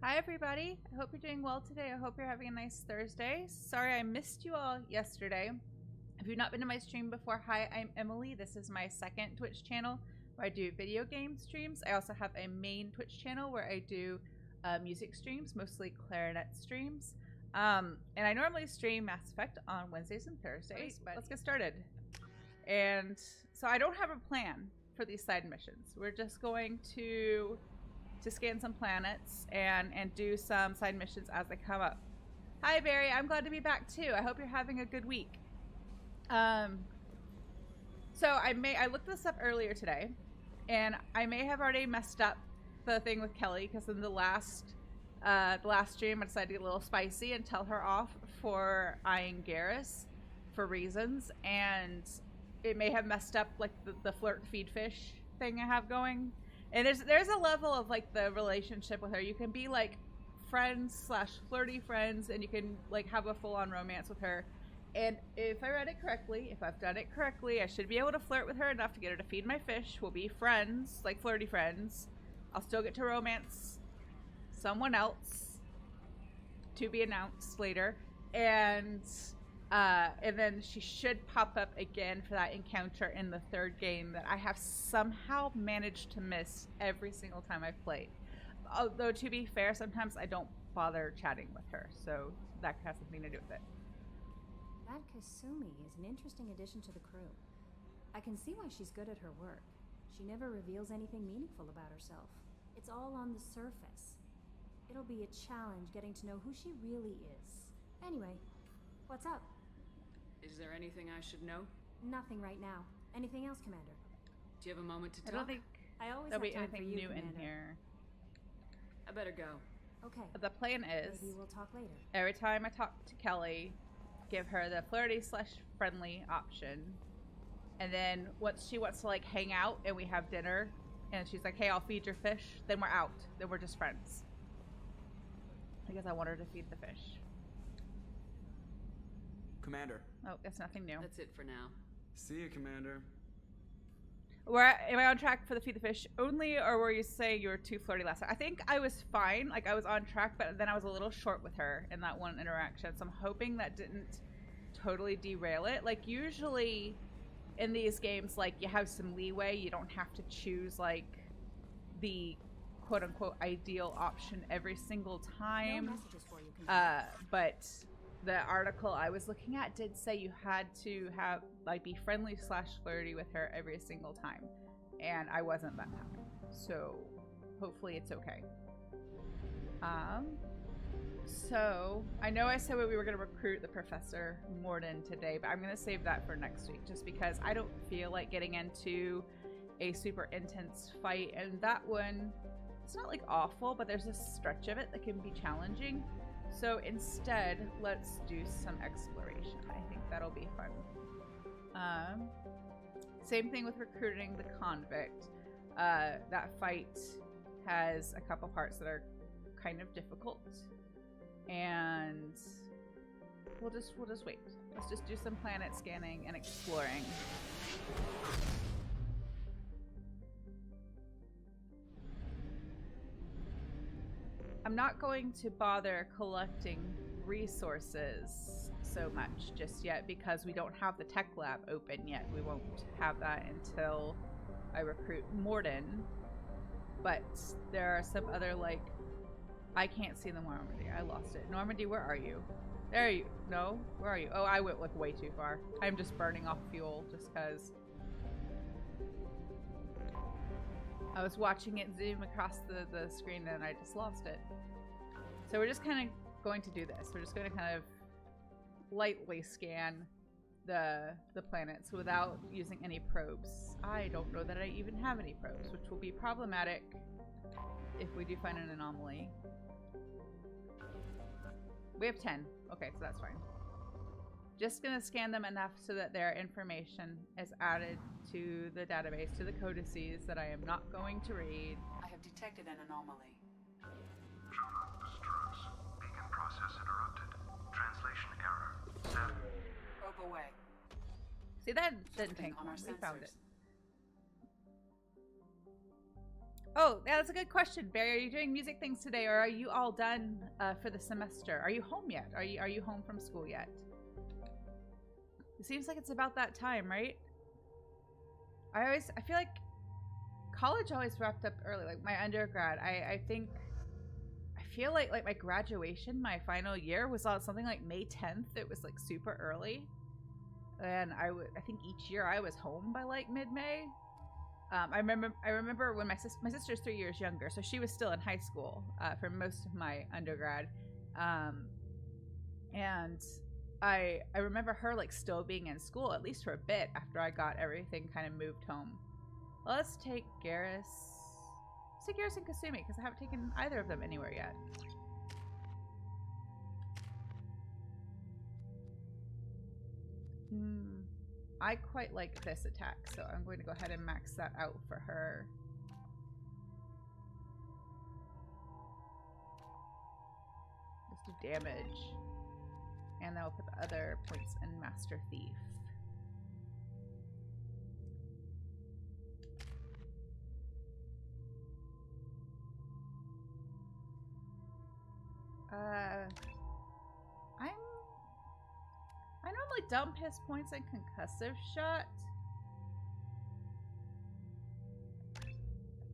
Hi everybody, I hope you're doing well today. I hope you're having a nice Thursday. Sorry I missed you all yesterday. If you've not been to my stream before, hi, I'm Emily. This is my second Twitch channel where I do video game streams. I also have a main Twitch channel where I do music streams, mostly clarinet streams. And I normally stream Mass Effect on Wednesdays and Thursdays, but let's get started. And so I don't have a plan for these side missions. We're just going to scan some planets and do some side missions as they come up. Hi Barry, I'm glad to be back too. I hope you're having a good week. So I looked this up earlier today, and I may have already messed up the thing with Kelly because in the last stream I decided to get a little spicy and tell her off for eyeing Garrus for reasons, and it may have messed up like the flirt feed fish thing I have going. And there's a level of like the relationship with her. You can be like friends / flirty friends, and you can like have a full-on romance with her. And if I read it correctly, if I've done it correctly, I should be able to flirt with her enough to get her to feed my fish. We'll be friends, like flirty friends. I'll still get to romance someone else, to be announced later. And then she should pop up again for that encounter in the third game that I have somehow managed to miss every single time I've played. Although, to be fair, sometimes I don't bother chatting with her, so that has something to do with it. That Kasumi is an interesting addition to the crew. I can see why she's good at her work. She never reveals anything meaningful about herself. It's all on the surface. It'll be a challenge getting to know who she really is. Anyway, what's up? Is there anything I should know? Nothing right now. Anything else, Commander? Do you have a moment to talk? I don't think I always there'll have be time anything for you, new Commander. in here. I better go. Okay. The plan is, Maybe we'll talk later. every time I talk to Kelly, give her the flirty / friendly option. And then once she wants to like hang out and we have dinner and she's like, hey, I'll feed your fish, then we're out. Then we're just friends. Because I want her to feed the fish. Commander. Oh, that's nothing new. That's it for now. See you, Commander. Am I on track for the feed the fish only, or were you saying you were too flirty last time? I think I was fine. Like, I was on track, but then I was a little short with her in that one interaction. So I'm hoping that didn't totally derail it. Like, usually in these games, like, you have some leeway. You don't have to choose, like, the quote-unquote ideal option every single time. No messages for you, Commander. But the article I was looking at did say you had to have like be friendly / flirty with her every single time, and I wasn't that time, so hopefully it's okay. So I know I said we were going to recruit the Professor Morden today, but I'm going to save that for next week just because I don't feel like getting into a super intense fight, and that one, it's not like awful, but there's a stretch of it that can be challenging. So instead, let's do some exploration. I think that'll be fun. Same thing with recruiting the convict. That fight has a couple parts that are kind of difficult, and we'll just wait. Let's just do some planet scanning and exploring. I'm not going to bother collecting resources so much just yet because we don't have the tech lab open yet. We won't have that until I recruit Morden. But there are some other, like, I can't see the Normandy. I lost it. Normandy, where are you? There you. No? Where are you? Oh, I went like way too far. I'm just burning off fuel just because I was watching it zoom across the screen and I just lost it. So we're just kind of going to do this. We're just going to kind of lightly scan the planets without using any probes. I don't know that I even have any probes, which will be problematic if we do find an anomaly. We have 10. Okay, so that's fine. Just going to scan them enough so that their information is added to the database, to the codices that I am not going to read. I have detected an anomaly. Journal disturbs. Beacon process interrupted. Translation error. Set. Probe away. See, that didn't Something take on long. our We found it. sensors. Oh, yeah, that's a good question, Barry. Are you doing music things today, or are you all done for the semester? Are you home yet? Are you home from school yet? It seems like it's about that time, right? I feel like college always wrapped up early. Like my undergrad, I feel like my graduation, my final year was on something like May 10th. It was like super early, and I think each year I was home by like mid-May. I remember when my sister's 3 years younger, so she was still in high school for most of my undergrad, and I remember her like still being in school at least for a bit after I got everything kind of moved home. Well, let's take Garrus. Let's take Garrus and Kasumi because I haven't taken either of them anywhere yet. I quite like this attack, so I'm going to go ahead and max that out for her. Just do damage. And then we'll put the other points in Master Thief. I normally dump his points in Concussive Shot.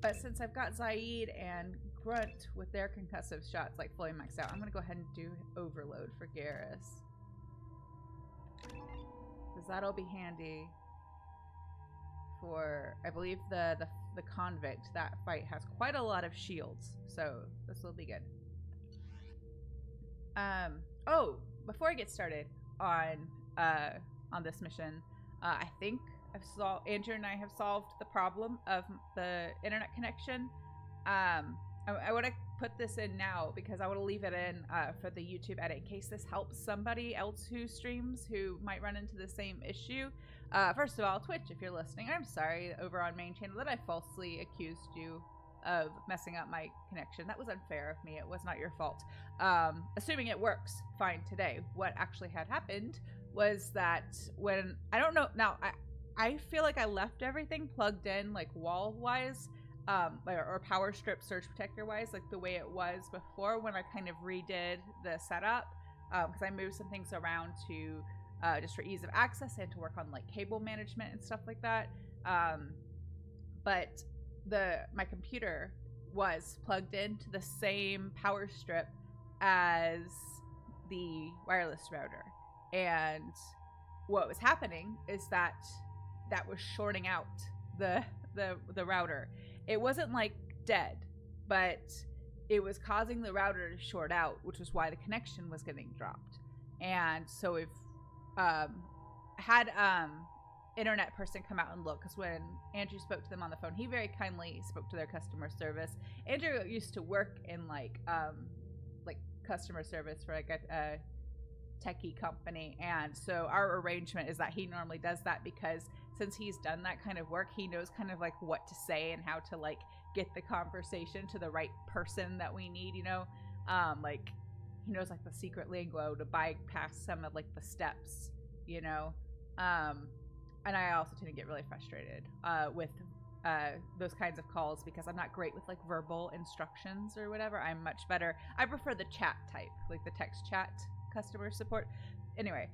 But since I've got Zaid and Grunt with their Concussive Shots like fully maxed out, I'm going to go ahead and do Overload for Garrus. Because that'll be handy for, I believe, the Convict. That fight has quite a lot of shields, so this will be good. Oh, before I get started on this mission, I think Andrew and I have solved the problem of the internet connection. I want to put this in now because I want to leave it in for the YouTube edit in case this helps somebody else who streams who might run into the same issue. First of all, Twitch, if you're listening, I'm sorry over on main channel that I falsely accused you of messing up my connection. That was unfair of me. It was not your fault. Assuming it works fine today, what actually had happened was that when, I don't know, now I feel like I left everything plugged in like wall-wise, or power strip surge protector-wise, like the way it was before when I kind of redid the setup, because I moved some things around to just for ease of access and to work on like cable management and stuff like that. But my computer was plugged into the same power strip as the wireless router, and what was happening is that was shorting out the router. It wasn't like dead, but it was causing the router to short out, which was why the connection was getting dropped. And so we've had internet person come out and look, because when Andrew spoke to them on the phone, he very kindly spoke to their customer service. Andrew used to work in like customer service for like a techie company, and so our arrangement is that he normally does that because since he's done that kind of work, he knows kind of like what to say and how to like get the conversation to the right person that we need, you know. Like he knows like the secret lingo to bypass some of like the steps, you know. And I also tend to get really frustrated with those kinds of calls because I'm not great with like verbal instructions or whatever. I'm much better. I prefer the chat type, like the text chat customer support. Anyway,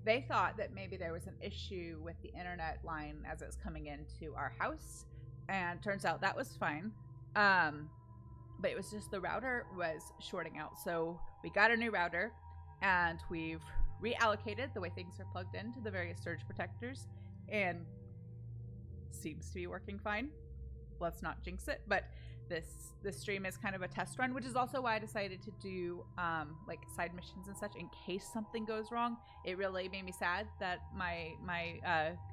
they thought that maybe there was an issue with the internet line as it was coming into our house, and turns out that was fine. But it was just the router was shorting out. So we got a new router, and we've reallocated the way things are plugged into the various surge protectors, and seems to be working fine. Let's not jinx it, but this stream is kind of a test run, which is also why I decided to do like side missions and such in case something goes wrong. It really made me sad that my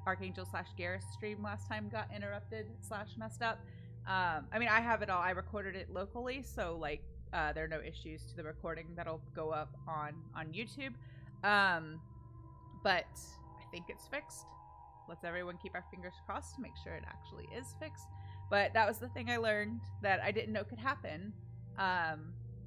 Archangel / Garrus stream last time got interrupted / messed up. I mean, I have it all. I recorded it locally, so like there are no issues to the recording that'll go up on YouTube. But I think it's fixed. Let's everyone keep our fingers crossed to make sure it actually is fixed. But that was the thing I learned that I didn't know could happen.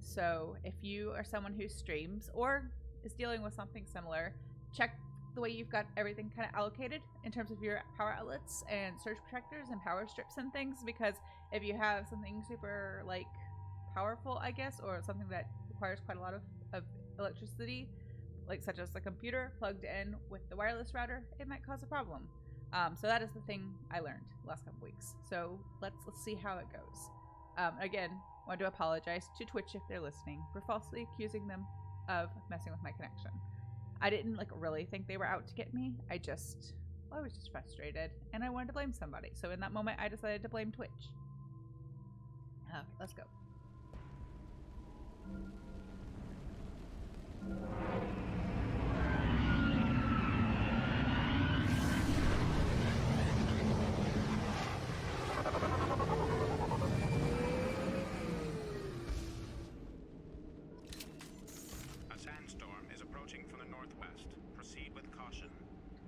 So if you are someone who streams or is dealing with something similar, check the way you've got everything kind of allocated in terms of your power outlets and surge protectors and power strips and things, because if you have something super like powerful, I guess, or something that requires quite a lot of electricity, like such as the computer plugged in with the wireless router, it might cause a problem. So that is the thing I learned the last couple weeks. So let's see how it goes. Again, I want to apologize to Twitch if they're listening for falsely accusing them of messing with my connection. I didn't like really think they were out to get me. I was just frustrated and I wanted to blame somebody. So in that moment, I decided to blame Twitch. Okay, let's go.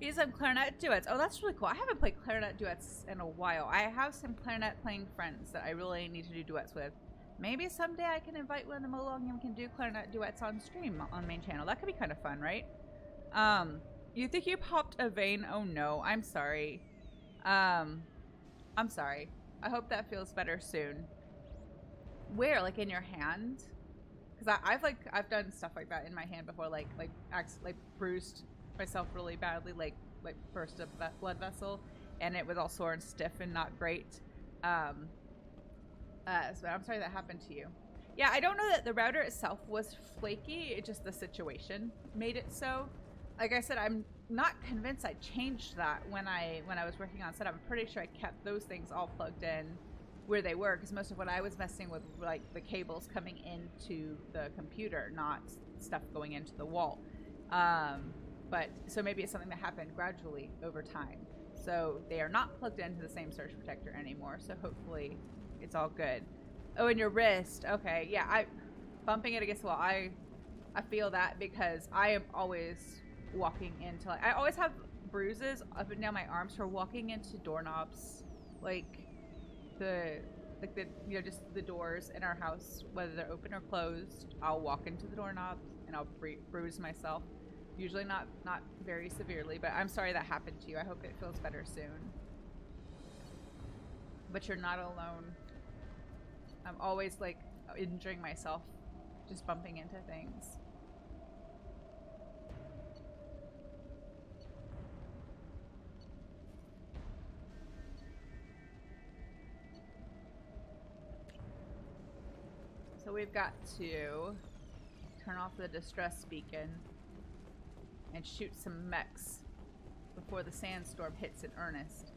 These are clarinet duets. Oh, that's really cool. I haven't played clarinet duets in a while. I have some clarinet playing friends that I really need to do duets with. Maybe someday I can invite one of them along and we can do clarinet duets on stream on main channel. That could be kind of fun, right? You think you popped a vein? Oh no, I'm sorry. I'm sorry. I hope that feels better soon. Where? Like in your hand? Because I've done stuff like that in my hand before, like bruised myself really badly, like burst a blood vessel, and it was all sore and stiff and not great. So I'm sorry that happened to you. Yeah, I don't know that the router itself was flaky. It just the situation made it so. Like I said, I'm not convinced I changed that when I was working on set. I'm pretty sure I kept those things all plugged in where they were, because most of what I was messing with were like the cables coming into the computer, not stuff going into the wall. But so maybe it's something that happened gradually over time. So they are not plugged into the same surge protector anymore. So hopefully it's all good. Oh, and your wrist. Okay, yeah. Bumping it against the wall. I feel that because I am always walking into, like, I always have bruises up and down my arms for walking into doorknobs, like just the doors in our house, whether they're open or closed. I'll walk into the doorknob and I'll bruise myself. Usually not very severely, but I'm sorry that happened to you. I hope it feels better soon. But you're not alone. I'm always like injuring myself just bumping into things. So we've got to turn off the distress beacon and shoot some mechs before the sandstorm hits in earnest.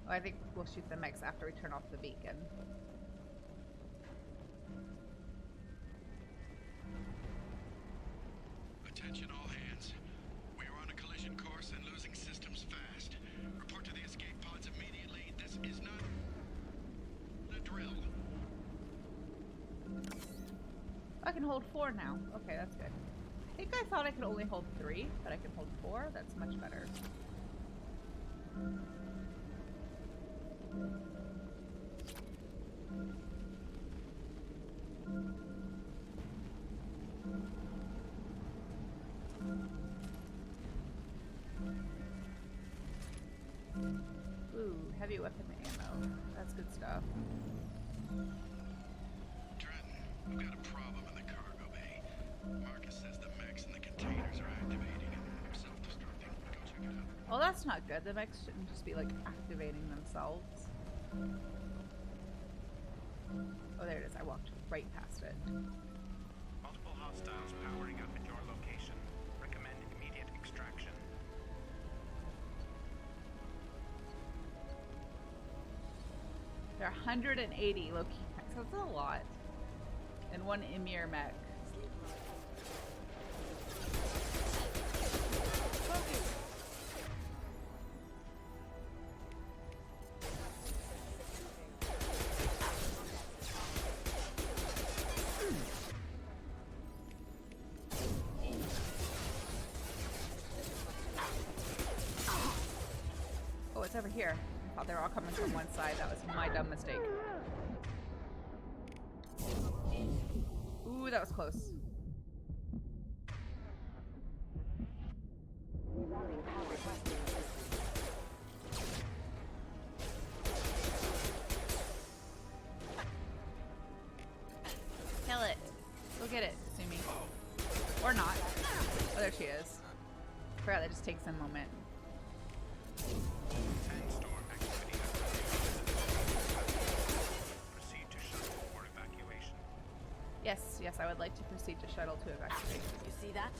Oh, I think we'll shoot the mechs after we turn off the beacon. Attention all hands. We are on a collision course and losing systems fast. Report to the escape pods immediately. This is not a drill. I can hold 4 now. Okay, that's good. I think I thought I could only hold 3, but I can hold 4. That's much better. Ooh, heavy weapon ammo. That's good stuff. Trenton, we've got a problem in the cargo bay. Marcus says the mechs in the containers are activating and self-destructing. Go check it out. Well, that's not good. The mechs shouldn't just be, like, activating themselves. Oh, there it is. I walked right past it. Multiple hostiles powering up at your location. Recommend immediate extraction. There are 180 low-key mechs. That's a lot. And 1 Emir mech. Oh, it's over here. I thought they were all coming from one side. That was my dumb mistake. Ooh, that was close. Kill it. Go get it, Sumi. Or not. Oh, there she is. Forgot that just takes a moment. Sandstorm activity has proceed to shuttle for evacuation. Yes, yes, I would like to proceed to shuttle to evacuation. You see that?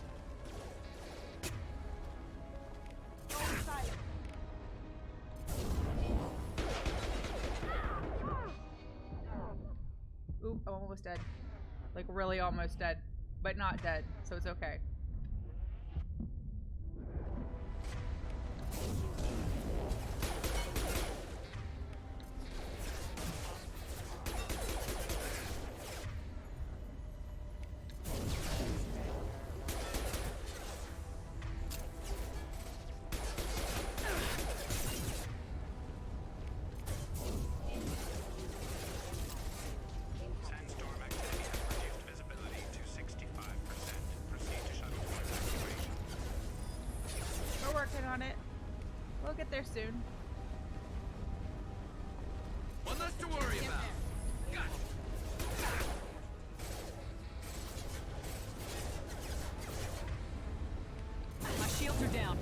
Oop, I'm almost dead. Like, really almost dead. But not dead, so it's okay. Sandstorm activity has reduced visibility to 65%. Proceed to shuttle for evacuation. We're working on it. We'll get there soon. One less to worry about. My shields are down.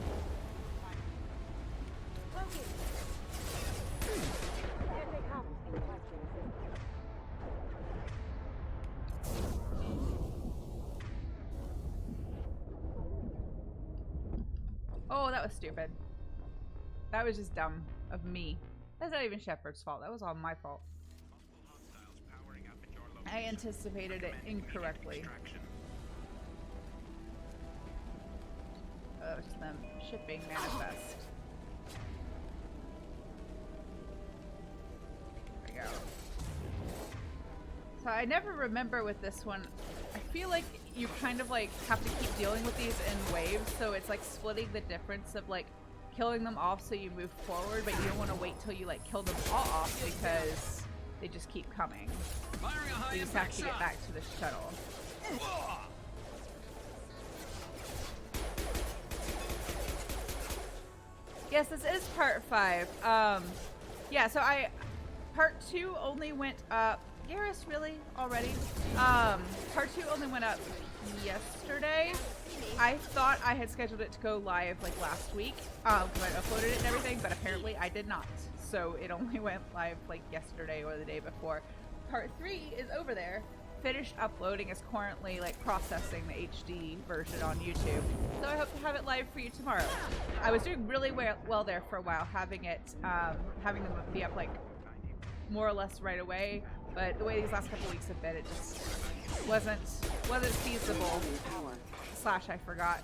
Oh, that was stupid. That was just dumb of me. That's not even Shepard's fault. That was all my fault. Multiple hostiles powering up at your I location. anticipated it Recommend immediate incorrectly. extraction. Oh, just them shipping manifest. There we go. So I never remember with this one. I feel like you kind of like have to keep dealing with these in waves, so it's like splitting the difference of like killing them off so you move forward, but you don't want to wait till you like kill them all off because they just keep coming. Firing a high You just have impact to get shot. back to the shuttle. Yes, this is part 5. Yeah, so part 2 only went up. Garrus, really? Already? Part 2 only went up yesterday. I thought I had scheduled it to go live like last week, because I uploaded it and everything, but apparently I did not. So it only went live like yesterday or the day before. Part 3 is over there. Finished uploading, is currently like processing the HD version on YouTube. So I hope to have it live for you tomorrow. I was doing really well there for a while, having them be up like more or less right away. But the way these last couple weeks have been, it just wasn't feasible. Slash, I forgot,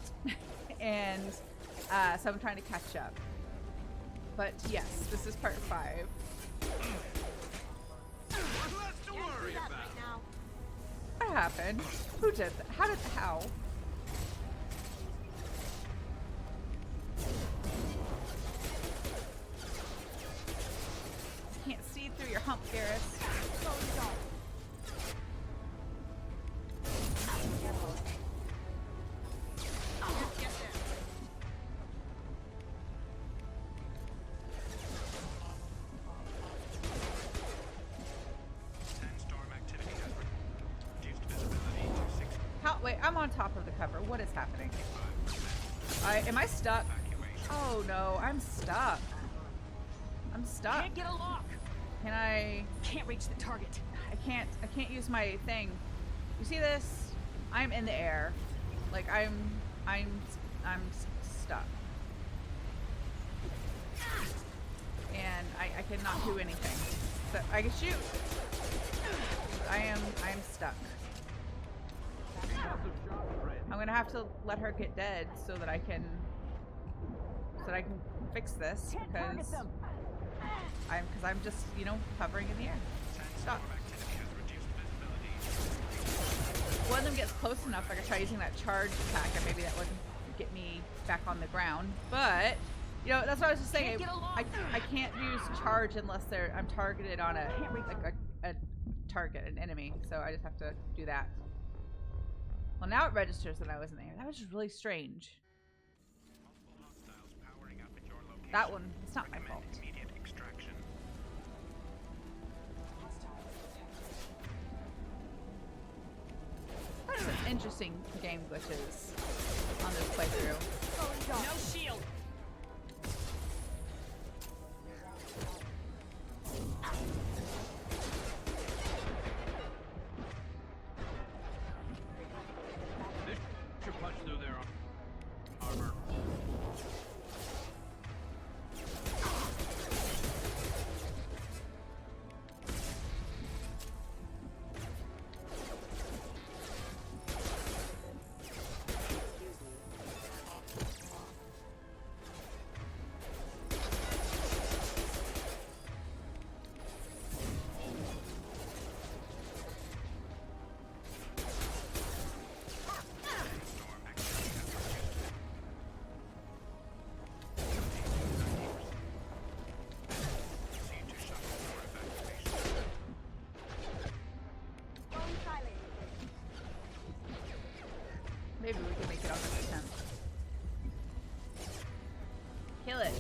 and so I'm trying to catch up. But yes, this is part 5. One less to worry about. What happened? Who did that? How? Can't see through your hump, Garrus. Sandstorm activity has reduced visibility to 6. How? Wait, I'm on top of the cover. What is happening? Am I stuck? Evacuation. Oh no, I'm stuck. I'm stuck. Can't get a lock. Can I? Can't reach the target. I can't use my thing. You see this? I'm in the air. Like I'm stuck. And I cannot do anything. So I can shoot. I am stuck. I'm gonna have to let her get dead so that I can fix this because I'm just, you know, hovering in the air. Stop. Sandstorm activity has reduced visibility. One of them gets close enough, I could try using that charge attack, and maybe that would get me back on the ground. But, you know, that's what I was just saying. I can't use charge unless I'm targeted on a target, an enemy. So I just have to do that. Well, now it registers that I wasn't there. That was just really strange. Multiple hostiles powering up at your location. That one, it's not my fault. Recommend immediate extraction. There's some interesting game glitches on this playthrough. No shield. This should punch through their armor. Maybe we can make it on this attempt. Kill it.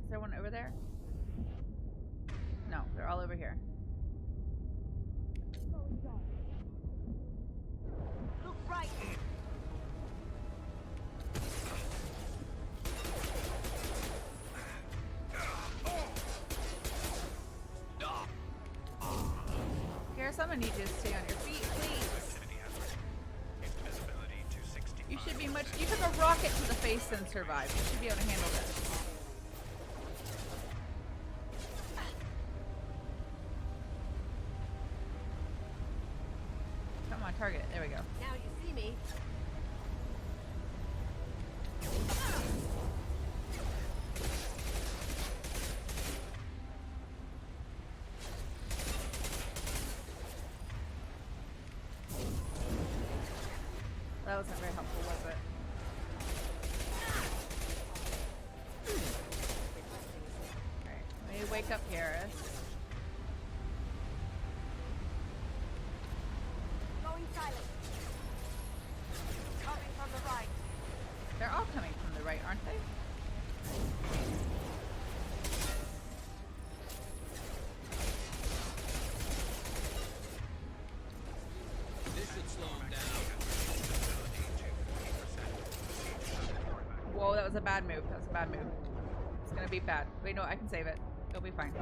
Is there one over there? No, they're all over here. Look right. Garrus, I'm gonna need you to stay on your feet, please. Activity hazard. Visibility to 65. You should be much. You took a rocket to the face and survived. You should be able to handle this. Come on, target it. There we go. Now you see me. That wasn't very helpful, was it? Alright, let me wake up Garrus. Going silent. Coming from the right. They're all coming from the right, aren't they? This should slow him down. Whoa, that was a bad move. That was a bad move. It's gonna be bad. Wait, no, I can save it. It'll be fine.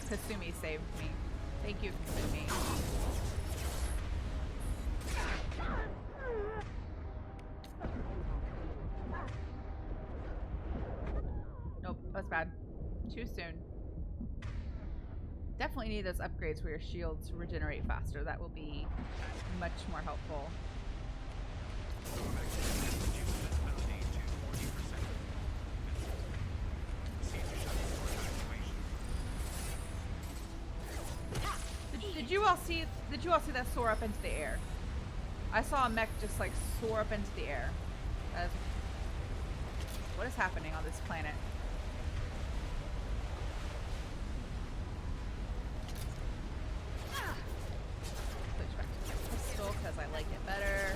Kasumi saved me. Thank you, Kasumi. Nope, that's bad. Too soon. Definitely need those upgrades where your shields regenerate faster. That will be much more helpful. Did you all see? Did you all see that soar up into the air? I saw a mech just like soar up into the air. What is happening on this planet? Switch back to my pistol because I like it better.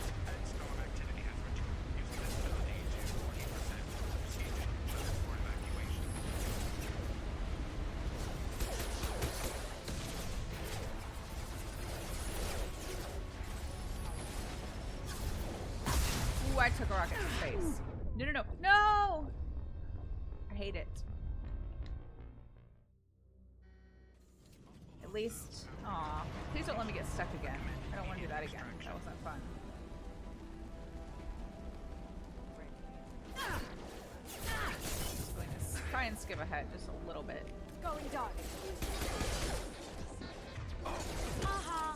Ooh, I took a rocket to the face. No, no, no. No! I hate it. At least... Aw. Please don't let me get stuck again. I don't want to do that again. That wasn't fun. Just going to try and skip ahead just a little bit. Going dark. Aha.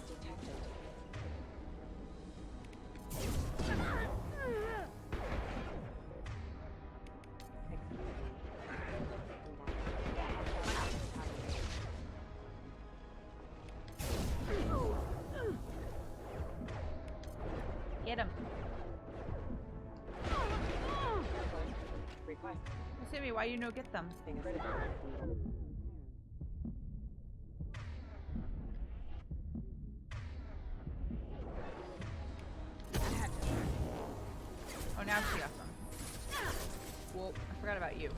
Sammy, why you no get them? Oh, now she got them. Whoa, I forgot about you.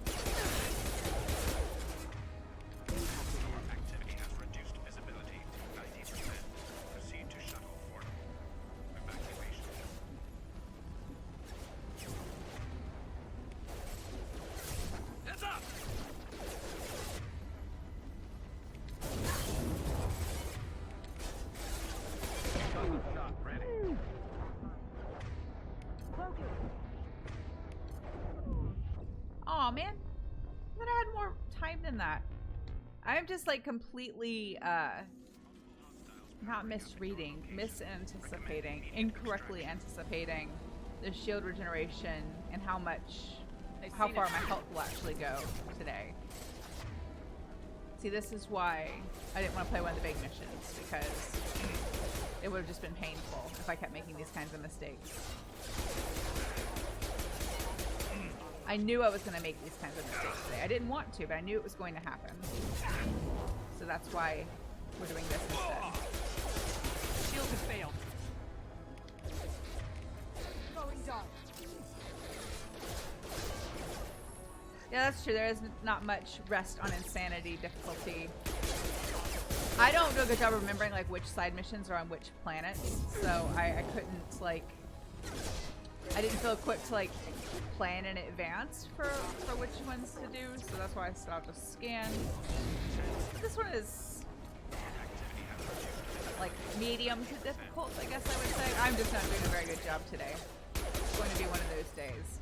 Activity has reduced visibility to 90%. Proceed to shuttle for evacuation. Heads up! Shot ready. Aw, man. I thought I had more time than that. I'm just like completely, not misreading, misanticipating, incorrectly anticipating the shield regeneration and how far my health will actually go today. See, this is why I didn't want to play one of the big missions, because it would have just been painful if I kept making these kinds of mistakes. I knew I was going to make these kinds of mistakes today. I didn't want to, but I knew it was going to happen. So that's why we're doing this instead. Shield has failed. Going dark. Yeah, that's true. There is not much rest on insanity difficulty. I don't do a good job of remembering like which side missions are on which planets, so I couldn't like. I didn't feel equipped to like plan in advance for which ones to do, so that's why I said I'll just scan. This one is like medium to difficult, I guess I would say. I'm just not doing a very good job today. It's going to be one of those days.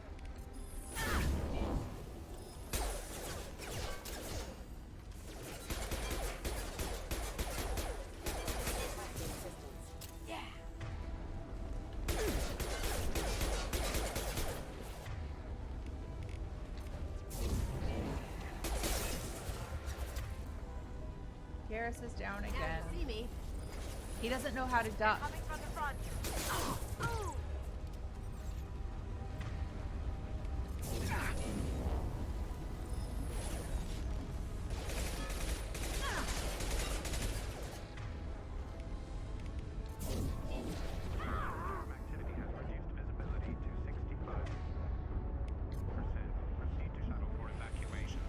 Garrus is down again. See me. He doesn't know how to duck. Coming from the front. Oh. Activity has reduced visibility to 65%. Proceed to shuttle for evacuation.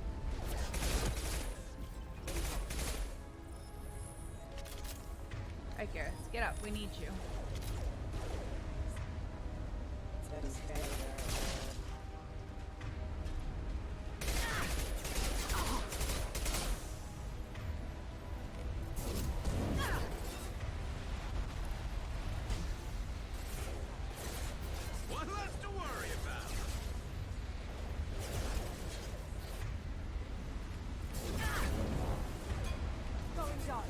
Alright, Garrus, get up. We need you. One less to worry about. Going dark.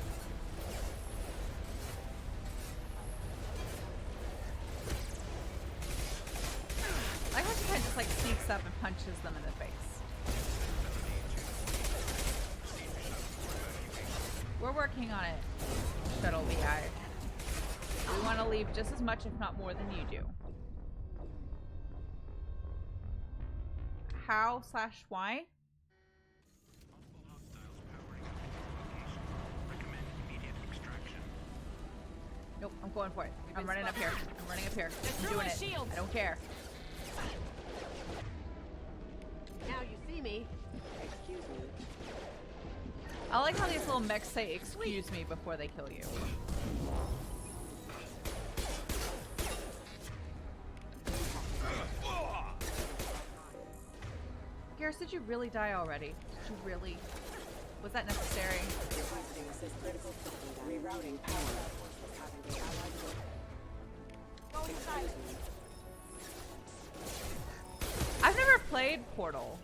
I like how she kind of just like sneaks up and punches them in the face. We're working on it, Shuttle VI. We want to leave just as much, if not more, than you do. How/why? Multiple hostiles powering up location. Recommend immediate extraction. Nope, I'm going for it. I'm running up here. I'm running up here. I'm threw doing my it. shield. I don't care. Now you see me. Excuse me. I like how these little mechs say "excuse me" before they kill you. Garrus, did you really die already? Did you really? Was that necessary? Rerouting power. Going silent. I've never played Portal.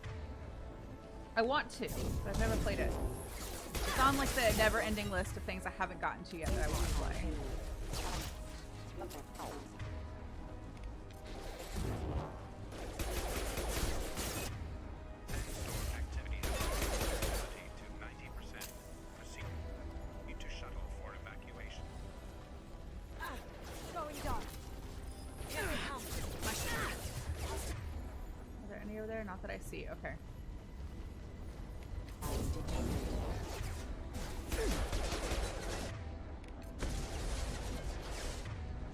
I want to, but I've never played it. It's on like the never-ending list of things I haven't gotten to yet that I want to play. Activity has reduced visibility to 90%. Proceed to shuttle for evacuation. Going dark. Here it comes. Are there any over there? Not that I see. Okay.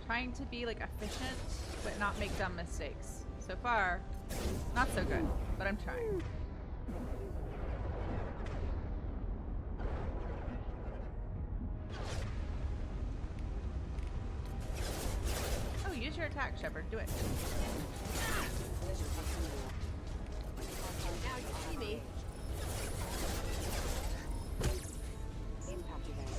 Trying to be like efficient, but not make dumb mistakes. So far, not so good, but I'm trying. Oh, use your attack, Shepard. Do it. Now you see me. Impact event.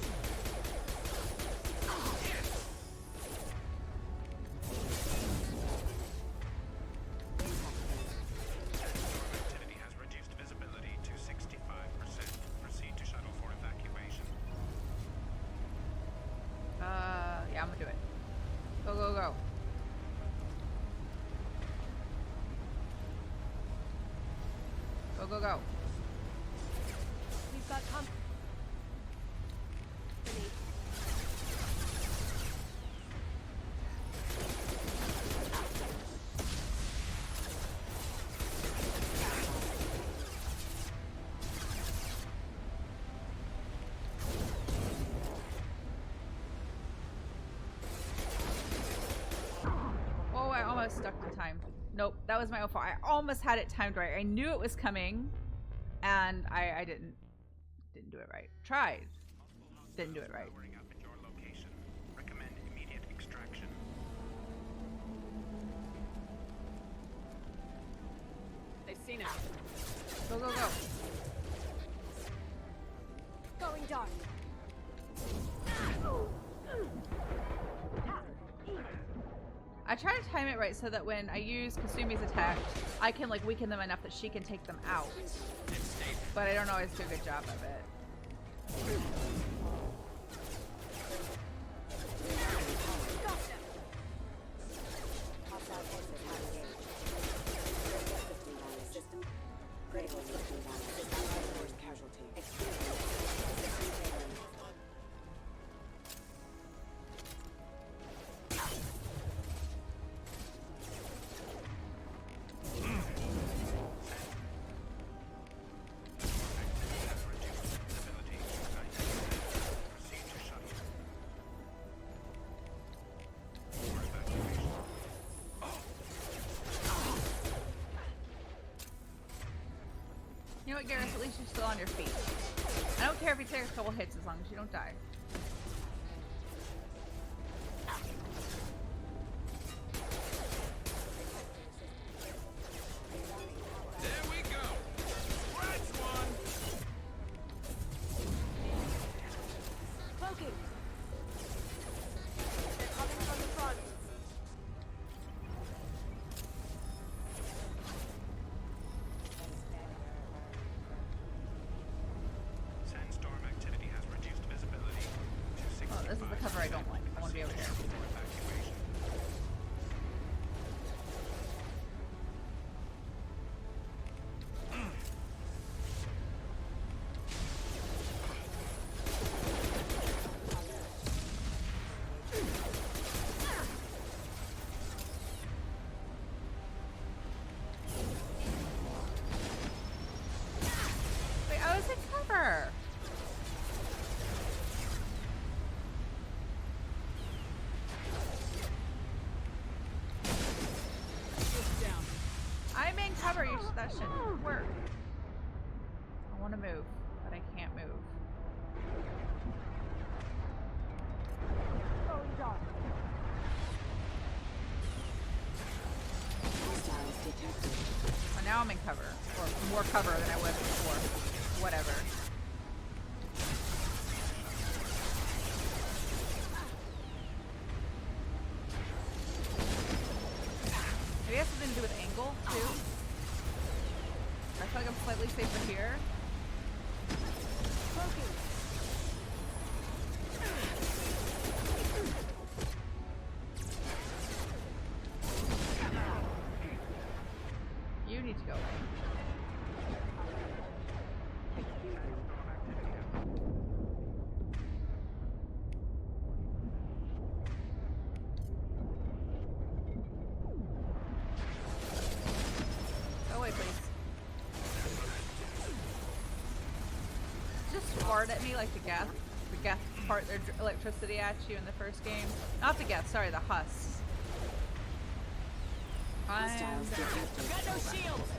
Activity has reduced visibility to 65%. Proceed to shuttle for evacuation. Yeah, I'm gonna do it. Go, go, go. Go, go, go. We've got company. Oh, I almost stuck the time. Nope, that was my own fault. I almost had it timed right. I knew it was coming, and I didn't do it right. Tried. Didn't do it right. Powering up at your location. Recommend immediate extraction. They've seen it. Go, go, go. Going dark. I try to time it right so that when I use Kasumi's attack, I can like weaken them enough that she can take them out. But I don't always do a good job of it. You know what, Garrus? At least you're still on your feet. I don't care if you take a couple hits as long as you don't die. There we go. Scratch one. Cloaking. They're coming from the front. Sandstorm activity has reduced visibility to 65%. Oh, this is the cover I don't like. I want to be over here. For evacuation. Wait, I was in cover. Down. I'm in cover. That shouldn't work. I want to move, but I can't move. Going dark. Hostiles detected. Well, now I'm in cover. Or more cover than I was before. Whatever. Maybe it has something to do with angle, too. I feel like I'm slightly safer here. Cloaking. You need to go away. Go away, please. fart at me like the Geth. The Geth fart their electricity at you in the first game. Not the Geth, sorry, the Husks. Got no shields.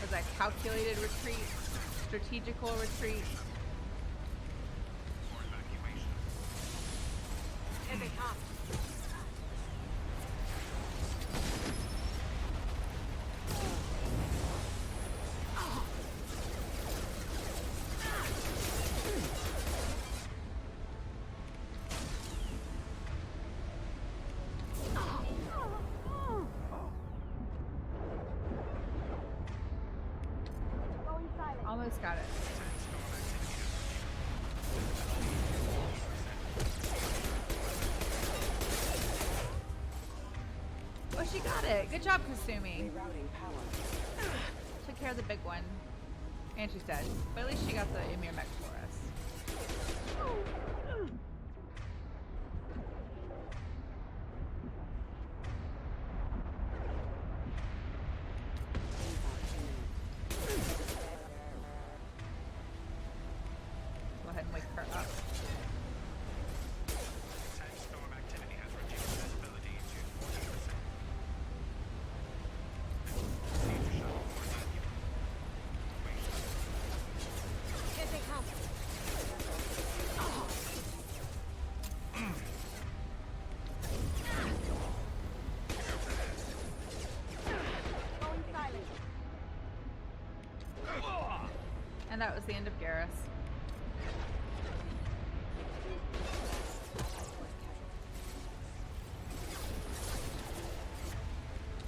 Was that calculated retreat? Strategical retreat? Here they come. Almost got it. Oh, she got it. Good job, Kasumi. Took care of the big one. And she's dead. But at least she got the Emir mech for us. Go ahead and wake her up. Sandstorm activity has reduced visibility to 40%. Need to shuttle for evacuation. Here they come. Going silent. And that was the end of Garrus.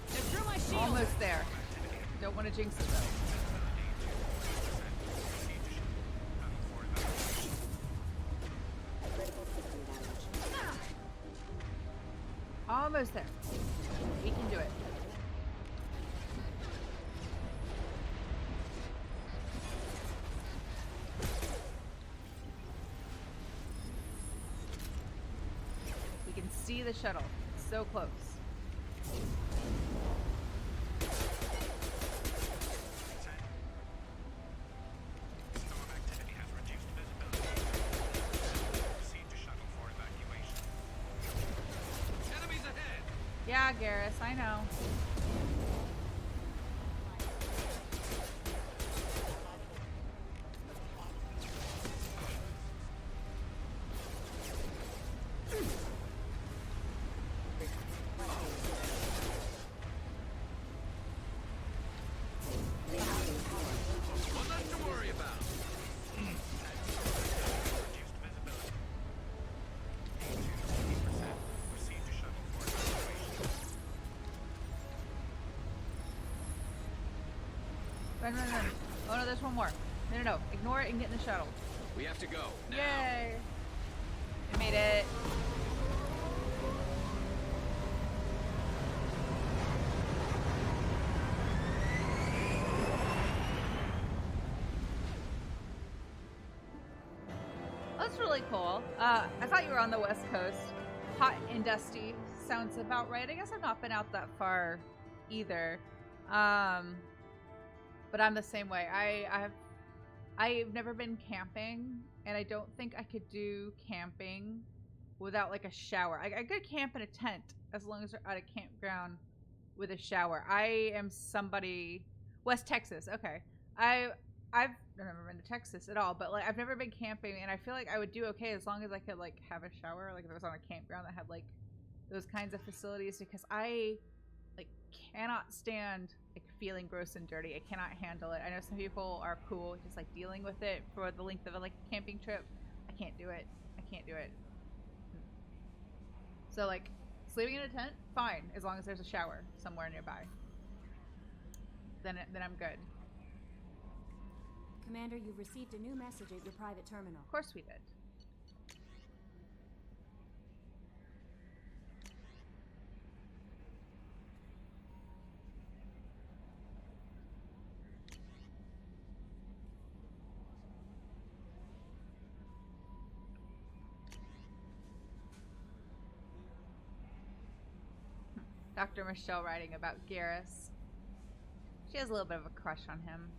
They're through my shield. Almost there. Don't want to jinx it though. Almost there. We can do it. We can see the shuttle. It's so close. Storm activity has reduced visibility. Proceed to shuttle for evacuation. Enemies ahead! Yeah, Garrus, I know. Well, nothing to worry about. Reduced visibility. 80%. Proceed to shuttle for evacuation. Run, run, run. Oh no, there's one more. No, no, no. Ignore it and get in the shuttle. We have to go. Now. Yay! We made it. That's really cool. I thought you were on the West Coast. Hot and dusty sounds about right. I guess I've not been out that far either. But I'm the same way. I've never been camping, and I don't think I could do camping without like a shower. I could camp in a tent as long as they're at a campground with a shower. I am somebody West Texas. Okay, I've never been to Texas at all, but like I've never been camping, and I feel like I would do okay as long as I could like have a shower, like if I was on a campground that had like those kinds of facilities, because I like cannot stand like feeling gross and dirty. I cannot handle it. I know some people are cool with just like dealing with it for the length of a like camping trip. I can't do it. I can't do it. So like sleeping in a tent, fine, as long as there's a shower somewhere nearby. Then I'm good. Commander, you've received a new message at your private terminal. Of course we did. Dr. Michelle writing about Garrus. She has a little bit of a crush on him.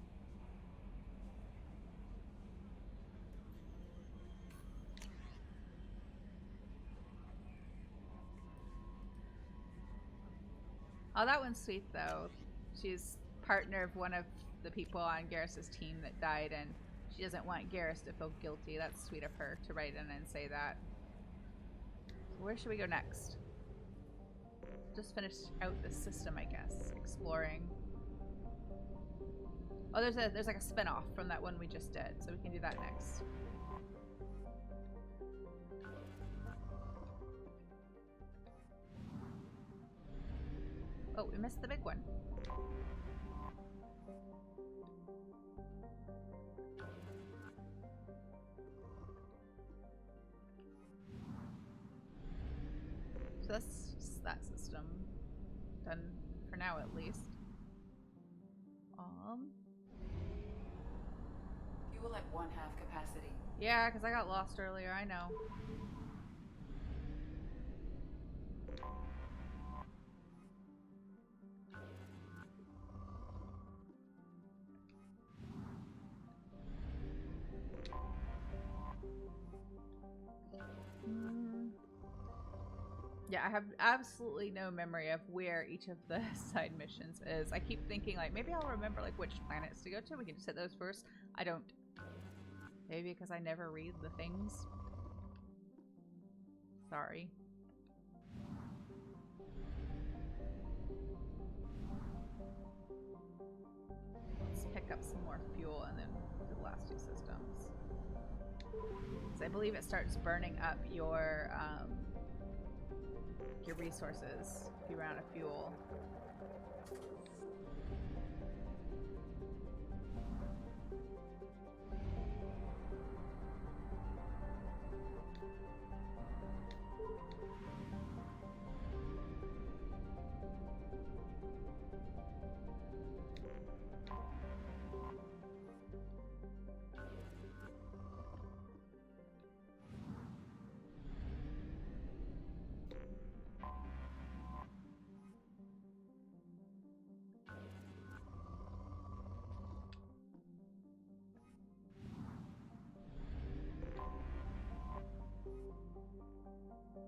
Oh, that one's sweet though. She's partner of one of the people on Garrus's team that died, and she doesn't want Garrus to feel guilty. That's sweet of her to write in and say that. So where should we go next? Just finish out this system, I guess. Exploring. Oh, there's like a spin-off from that one we just did, so we can do that next. Oh, we missed the big one. So that's that system done for now, at least. Fuel at 1/2 capacity. Yeah, because I got lost earlier. I know. Yeah, I have absolutely no memory of where each of the side missions is. I keep thinking, like, maybe I'll remember, like, which planets to go to. We can just hit those first. I don't. Maybe because I never read the things. Sorry. Let's pick up some more fuel and then do the last two systems. Because I believe it starts burning up your resources if you run out of fuel.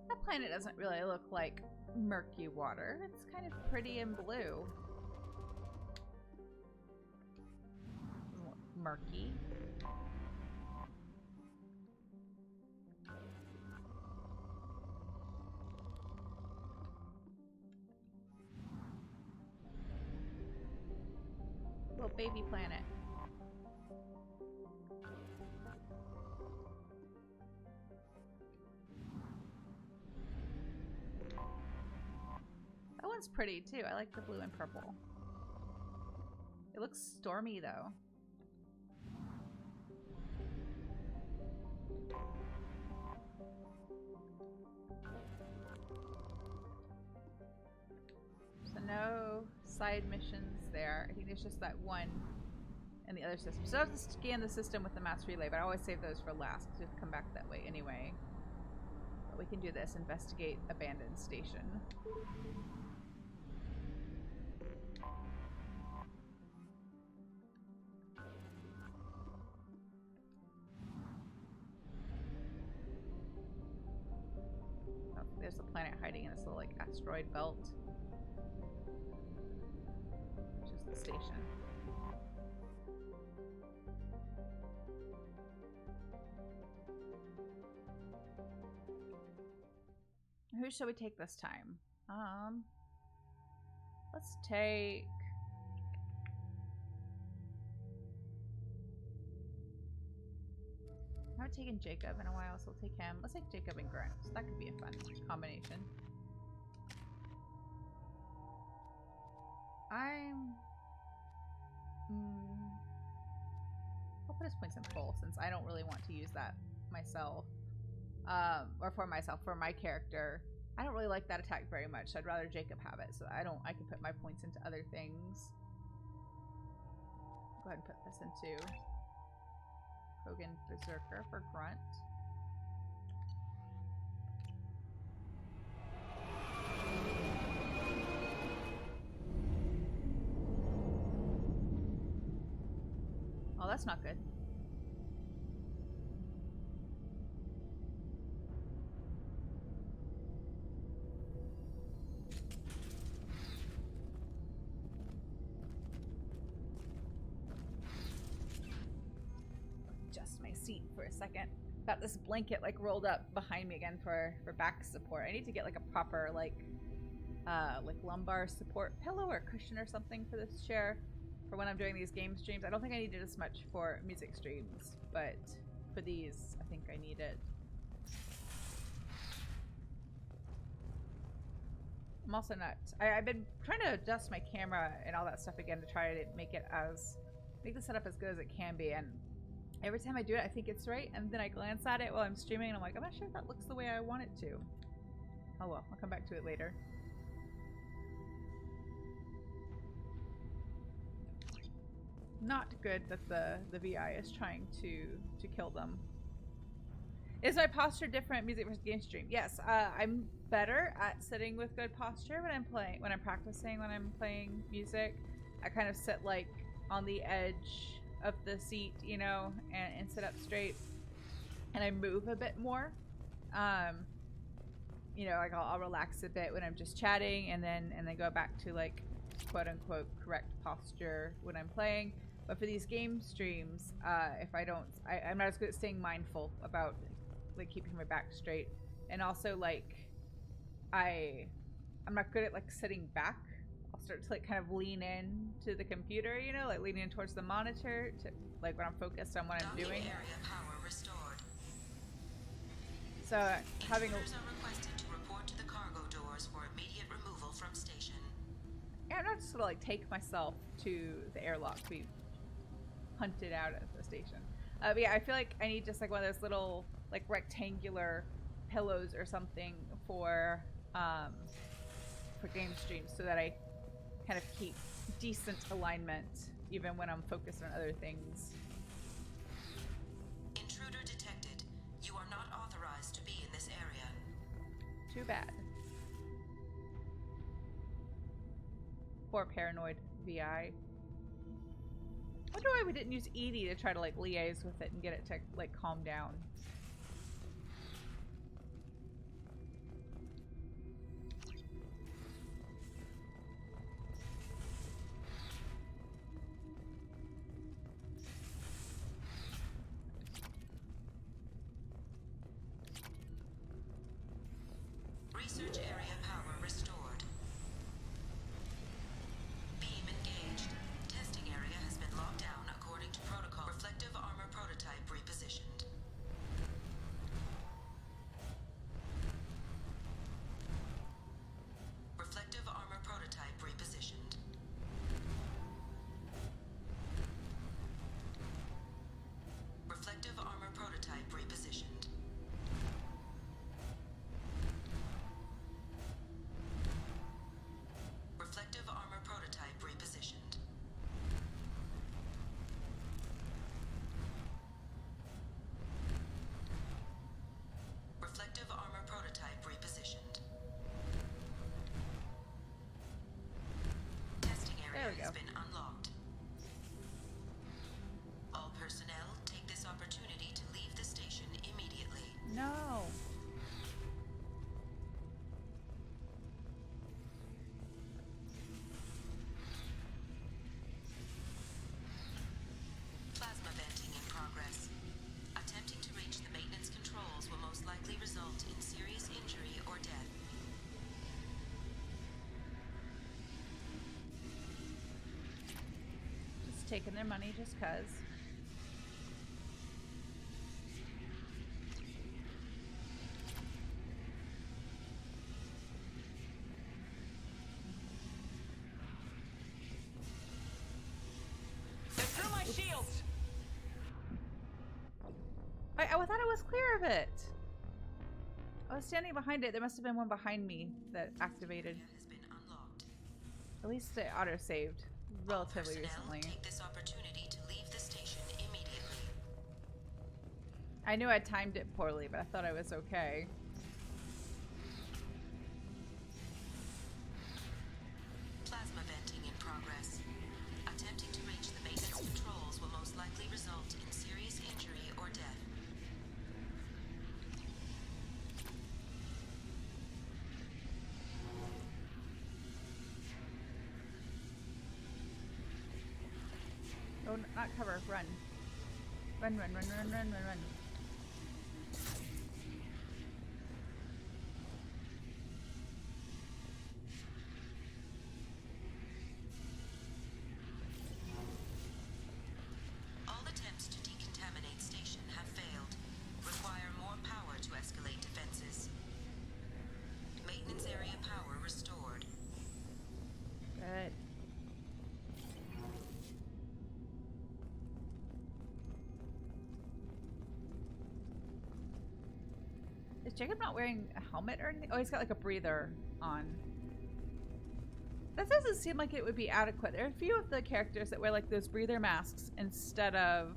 That planet doesn't really look like murky water. It's kind of pretty and blue. Doesn't look murky. Little baby planet. That one's pretty too. I like the blue and purple. It looks stormy though. So no side missions there. I think there's just that one in the other system. So I have to scan the system with the mass relay, but I always save those for last to come back that way anyway. But we can do this. Investigate abandoned station. Oh, there's a planet hiding in this little like asteroid belt. Which is the station. Who should we take this time? Let's take... I haven't taken Jacob in a while, so we'll take him. Let's take Jacob and Grant. So that could be a fun combination. I'll put his points in full since I don't really want to use that myself. Or for myself, for my character. I don't really like that attack very much, so I'd rather Jacob have it, so I can put my points into other things. Go ahead and put this into Krogan Berserker for Grunt. that's not good. Adjust my seat for a second. Got this blanket like rolled up behind me again for back support. I need to get like a proper like lumbar support pillow or cushion or something for this chair for when I'm doing these game streams. I don't think I need it as much for music streams, but for these, I think I need it. I'm also not. I've been trying to adjust my camera and all that stuff again to try to make the setup as good as it can be. And every time I do it, I think it's right, and then I glance at it while I'm streaming, and I'm like, I'm not sure if that looks the way I want it to. Oh well, I'll come back to it later. Not good that the VI is trying to kill them. Is my posture different music versus game stream? Yes, I'm better at sitting with good posture when I'm practicing, when I'm playing music. I kind of sit like on the edge of the seat, you know, and sit up straight, and I move a bit more. You know, like I'll relax a bit when I'm just chatting, and then go back to like quote unquote correct posture when I'm playing. But for these game streams, if I don't, I'm not as good at staying mindful about like keeping my back straight, and also like I'm not good at like sitting back. I'll start to like kind of lean in to the computer, you know, like leaning in towards the monitor to like when I'm focused on what I'm doing. Area power restored. So having Intruders are requested to report to the cargo doors for immediate removal from station. yeah, I'm not just gonna like take myself to the airlock. We hunted out at the station. But yeah, I feel like I need just like one of those little like rectangular pillows or something for game streams, so that I kind of keep decent alignment even when I'm focused on other things. Intruder detected. You are not authorized to be in this area. Too bad. Poor paranoid VI. Wonder why we didn't use Edie to try to like liaise with it and get it to like calm down. Research area power restored. Beam engaged. Testing area has been locked down according to protocol. Reflective armor prototype repositioned. Reflective armor prototype repositioned. Reflective armor prototype repositioned. Reflective armor prototype repositioned. Reflective armor prototype repositioned. Testing There area we has go. been unlocked. All personnel take this opportunity to leave the station immediately. No. Plasma venting in progress. Attempting to reach the maintenance controls will most likely result in serious injury or death. Just taking their money just cuz. They threw my shields! I thought I was clear of it. I was standing behind it. There must have been one behind me that activated. Area has been unlocked. At least it auto-saved relatively All personnel recently. take this opportunity to leave the station immediately. I knew I timed it poorly, but I thought I was okay. Plasma venting in progress. Attempting to reach the maintenance controls will most likely result Oh, not cover. Run. Run, run, run, run, run, run, run. All attempts to decontaminate station have failed. Require more power to escalate defenses. Maintenance area power restored. Good. Is Jacob not wearing a helmet or anything? Oh, he's got like a breather on. That doesn't seem like it would be adequate. There are a few of the characters that wear like those breather masks instead of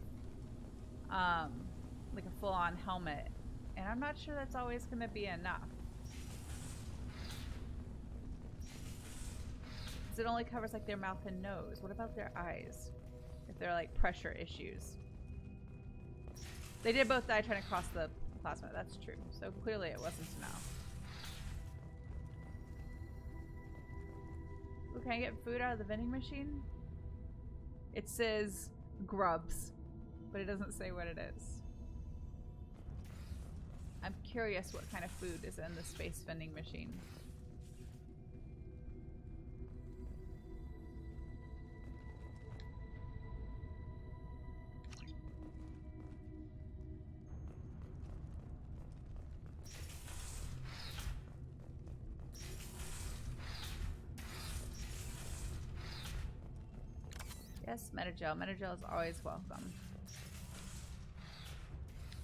like a full-on helmet. And I'm not sure that's always going to be enough. Because it only covers like their mouth and nose. What about their eyes? If they're like pressure issues. They did both die trying to cross the plasma, that's true. So clearly it wasn't enough. Ooh, can I get food out of the vending machine? It says grubs, but it doesn't say what it is. I'm curious what kind of food is in the space vending machine. Yes, Metagel. Metagel is always welcome.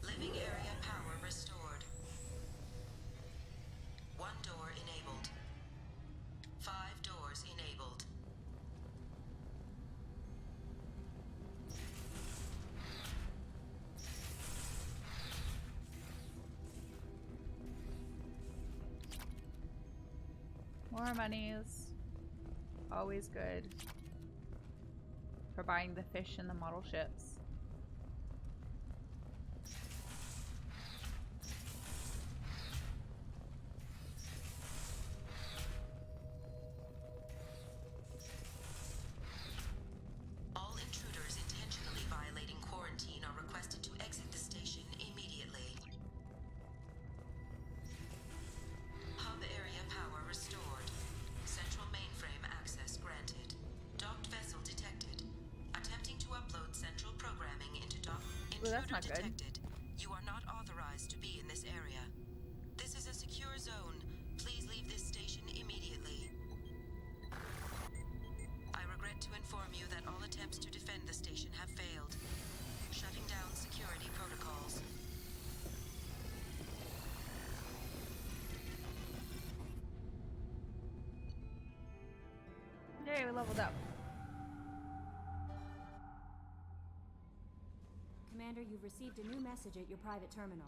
Living area power restored. 1 door enabled. 5 doors enabled. More monies. Always good. For buying the fish and the model ships. All intruders intentionally violating quarantine are requested to exit the station immediately. Hub area power restored. Central mainframe access granted. Docked vessel detected. Attempting to upload central programming into dock. Well, that's not good. Detected. You are not authorized to be in this area. This is a secure zone. Please leave this station immediately. I regret to inform you that all attempts to defend the station have failed. Shutting down security protocols. Yay, we leveled up. Commander, you've received a new message at your private terminal.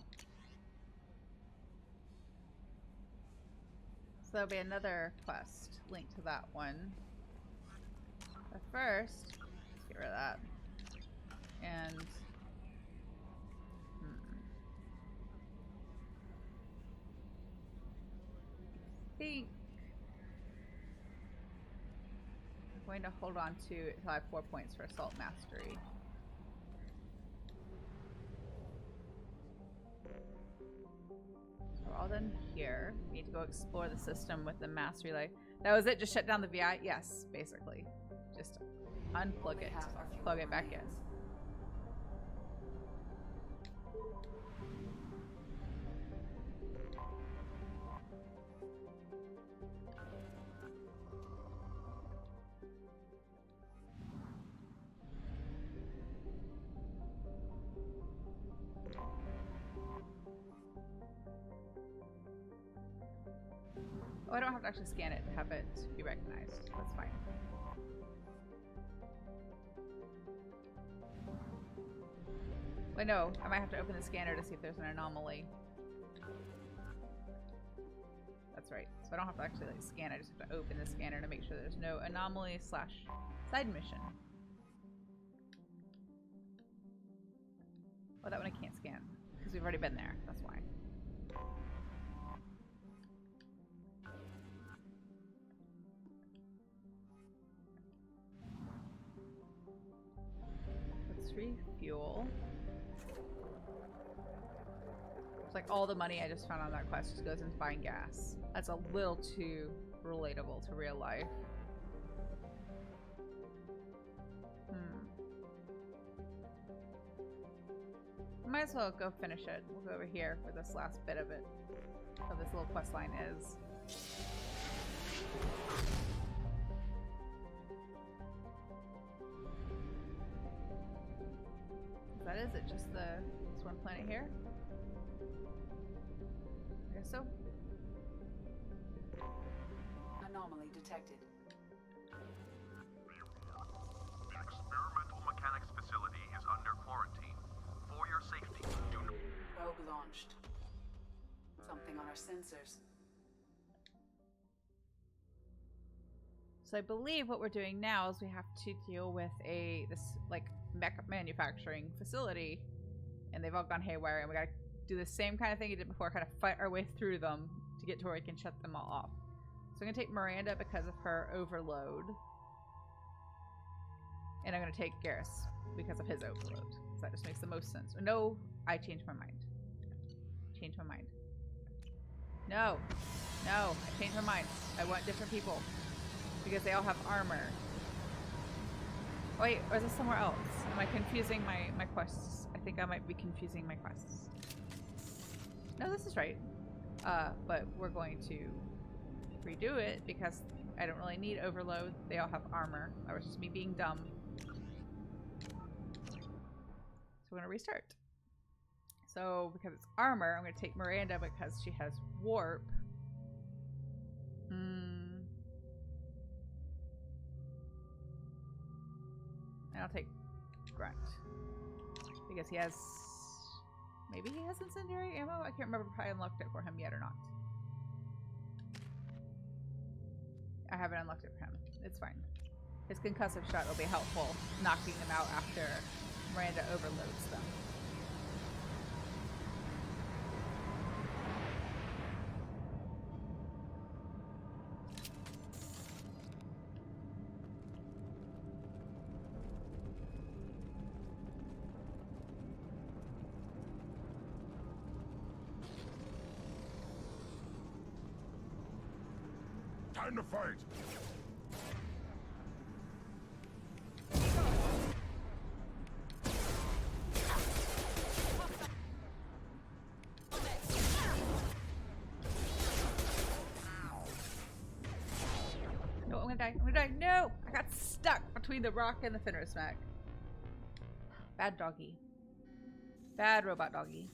So there'll be another quest linked to that one. But first, let's get rid of that. And I think I'm going to hold on to until I have 4 points for Assault Mastery. So we're all done here. We need to go explore the system with the Mastery Light. That was it? Just shut down the VI? Yes, basically. Just unplug it. Plug it back in. Oh, I don't have to actually scan it to have it be recognized. That's fine. Wait, no. I might have to open the scanner to see if there's an anomaly. That's right. So I don't have to actually like scan. I just have to open the scanner to make sure there's no anomaly / side mission. Oh, that one I can't scan because we've already been there. That's why. like all the money I just found on that quest just goes into buying gas. That's a little too relatable to real life. Might as well go finish it. We'll go over here where this last bit of it, of this little quest line is. That is it, just this one planet here? I guess so. Anomaly detected. The experimental mechanics facility is under quarantine. For your safety, do not... Probe launched. Something on our sensors. So I believe what we're doing now is we have to deal with this like mech manufacturing facility, and they've all gone haywire, and we gotta do the same kind of thing you did before, kind of fight our way through them to get to where we can shut them all off. So I'm gonna take Miranda because of her overload, and I'm gonna take Garrus because of his overload. So that just makes the most sense. No, I changed my mind. Changed my mind. No, I changed my mind. I want different people because they all have armor. Wait, or is this somewhere else? Am I confusing my quests? I think I might be confusing my quests. No, this is right. But we're going to redo it because I don't really need overload. They all have armor. That was just me being dumb. So we're gonna restart. So because it's armor, I'm gonna take Miranda because she has warp. And I'll take Grunt because he has, maybe he has incendiary ammo? I can't remember if I unlocked it for him yet or not. I haven't unlocked it for him. It's fine. His concussive shot will be helpful, knocking them out after Miranda overloads them. Time to fight! No, I'm gonna die. I'm gonna die. No! I got stuck between the rock and the Fenris Mag. Bad doggy. Bad robot doggy.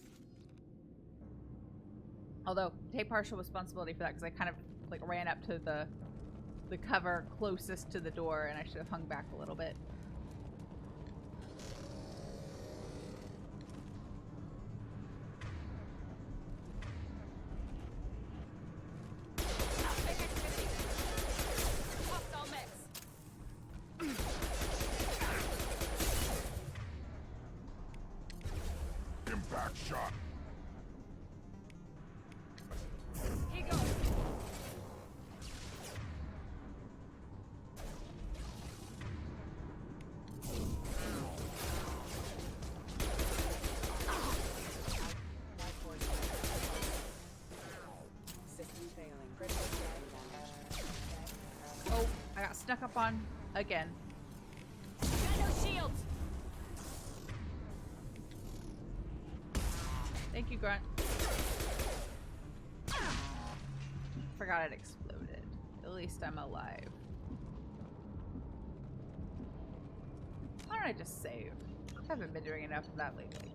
Although, take partial responsibility for that because I kind of like ran up to the cover closest to the door and I should have hung back a little bit. Impact shot! Snuck up on again. Got no shields. Thank you, Grunt. Forgot it exploded. At least I'm alive. Why don't I just save? I haven't been doing enough of that lately.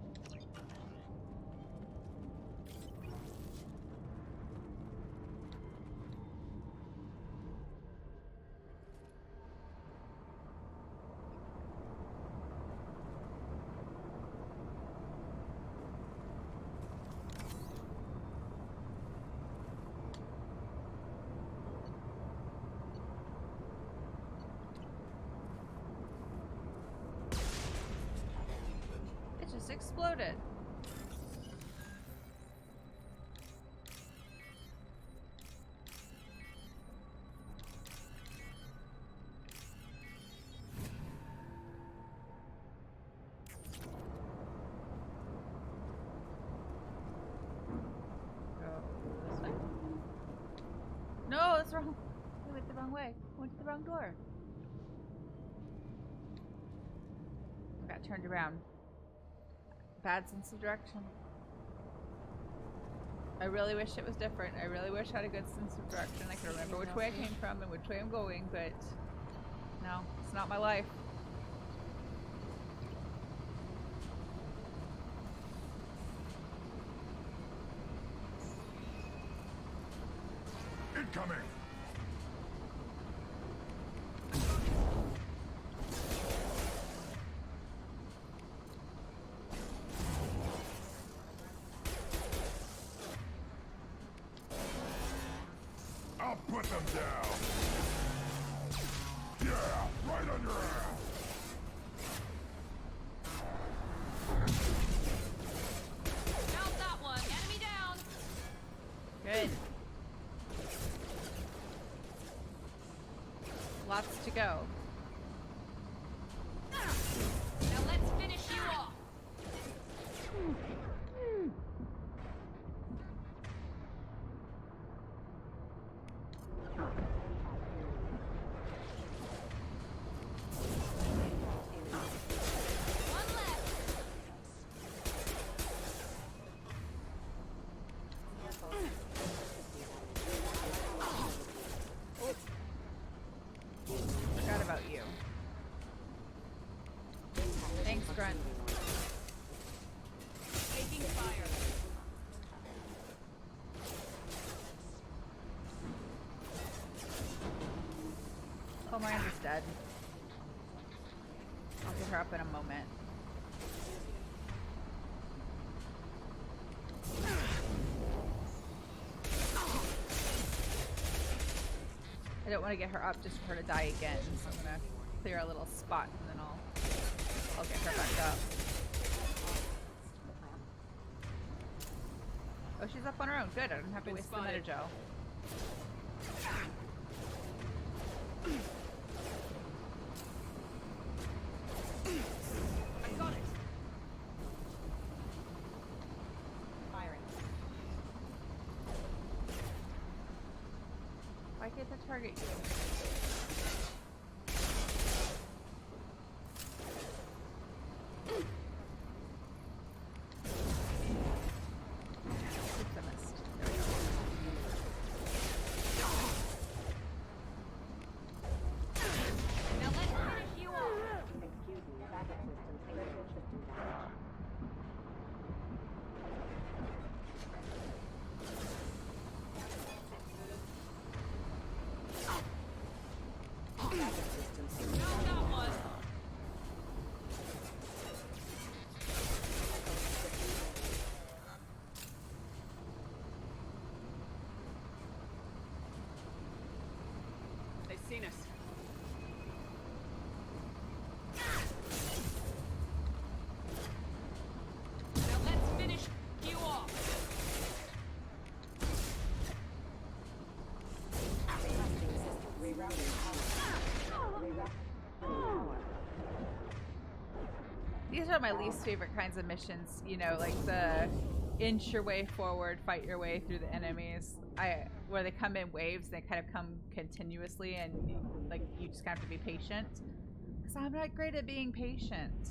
Exploded. was wrong. I went the wrong way. I went to the wrong door. I got turned around. Bad sense of direction. I really wish it was different. I really wish I had a good sense of direction. I could remember which way I came from and which way I'm going, but no, it's not my life. Incoming! I'll put them down! Yeah, right on your ass! How's that one? Enemy down. Good. Lots to go. Now let's finish you off. One left. Forgot about you. Thanks, Grunt. Taking fire. Oh, my is dead. I'll get her up in a moment. I don't want to get her up just for her to die again, so I'm gonna clear a little spot and then I'll get her back up. Oh, she's up on her own. Good. I don't have to Been waste the spotted. meta gel. I got it. Firing. Why can't the target you? Oops, I missed. There we go. Now let's finish you off. Excuse me, backup system. Critical system damage. Backup system. How's that one? They've seen us. Now let's finish you off. Rerouting system. Rerouting power. Rerouting power. These are my least favorite kinds of missions, you know, like the inch your way forward, fight your way through the enemies. Where they come in waves, they kind of come continuously and like you just have to be patient. Because I'm not great at being patient.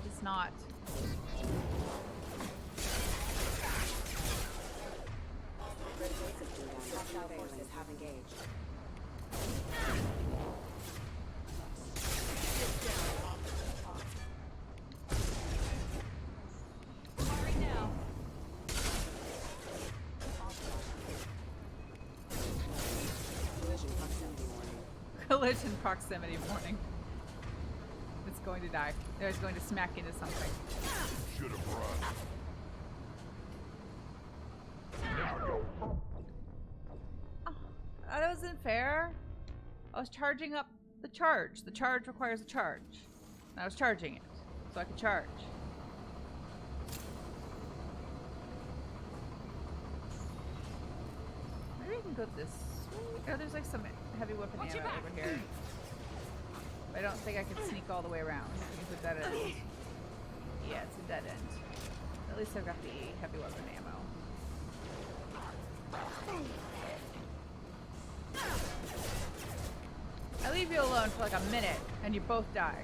Just not. Critical system damage. Hostile forces have engaged. Firing now. Collision proximity warning. Collision proximity warning. It's going to die. It's going to smack into something. Should have run. Now go. Oh, that wasn't fair. I was charging up the charge. The charge requires a charge. And I was charging it so I could charge. Maybe we can go this way. Oh, there's like some heavy weapon Watch your ammo back. over here. But I don't think I can sneak all the way around. I think it's a dead end. Yeah, it's a dead end. At least I've got the heavy weapon ammo. going for like a minute and you both die.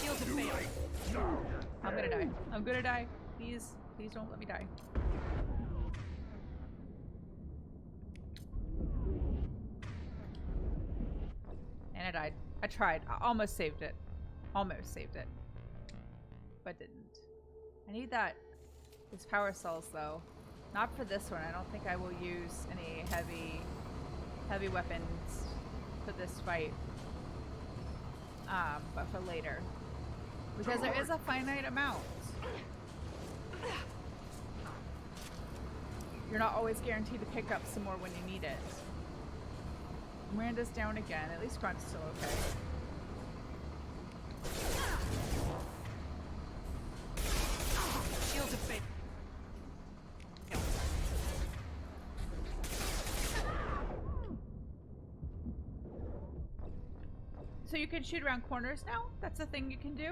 Shields have failed. I'm gonna die. I'm gonna die. Please, please don't let me die. And I died. I tried. I almost saved it. Almost saved it. But didn't. I need these power cells though. Not for this one. I don't think I will use any heavy weapons for this fight. But for later. Because there is a finite amount. You're not always guaranteed to pick up some more when you need it. Miranda's down again. At least Grunt's still okay. Shields have failed. So you can shoot around corners now? That's a thing you can do?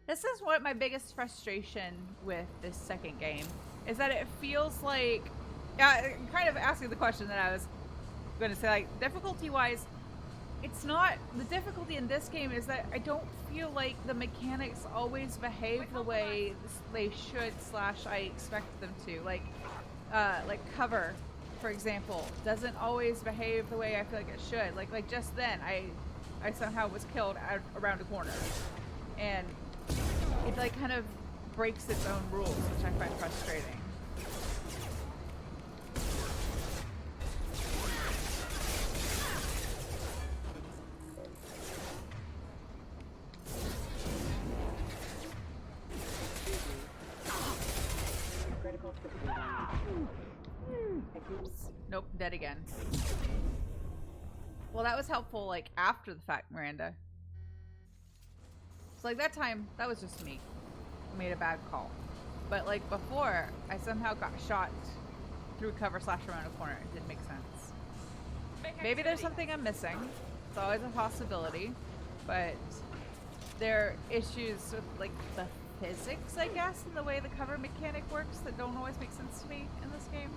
This is what my biggest frustration with this second game is that it feels like, kind of asking the question that I was going to say, like, difficulty-wise, it's not, the difficulty in this game is that I don't feel like the mechanics always behave the way they should / I expect them to. Like cover, for example, doesn't always behave the way I feel like it should. Like just then, I somehow was killed around a corner. And it like kind of breaks its own rules, which I find frustrating. Oops. Nope, dead again. Well, that was helpful, like, after the fact, Miranda. So, like, that time, that was just me. I made a bad call. But, like, before, I somehow got shot through cover / around a corner. It didn't make sense. Maybe there's something I'm missing. It's always a possibility. But there are issues with, like, the physics, I guess, and the way the cover mechanic works that don't always make sense to me in this game.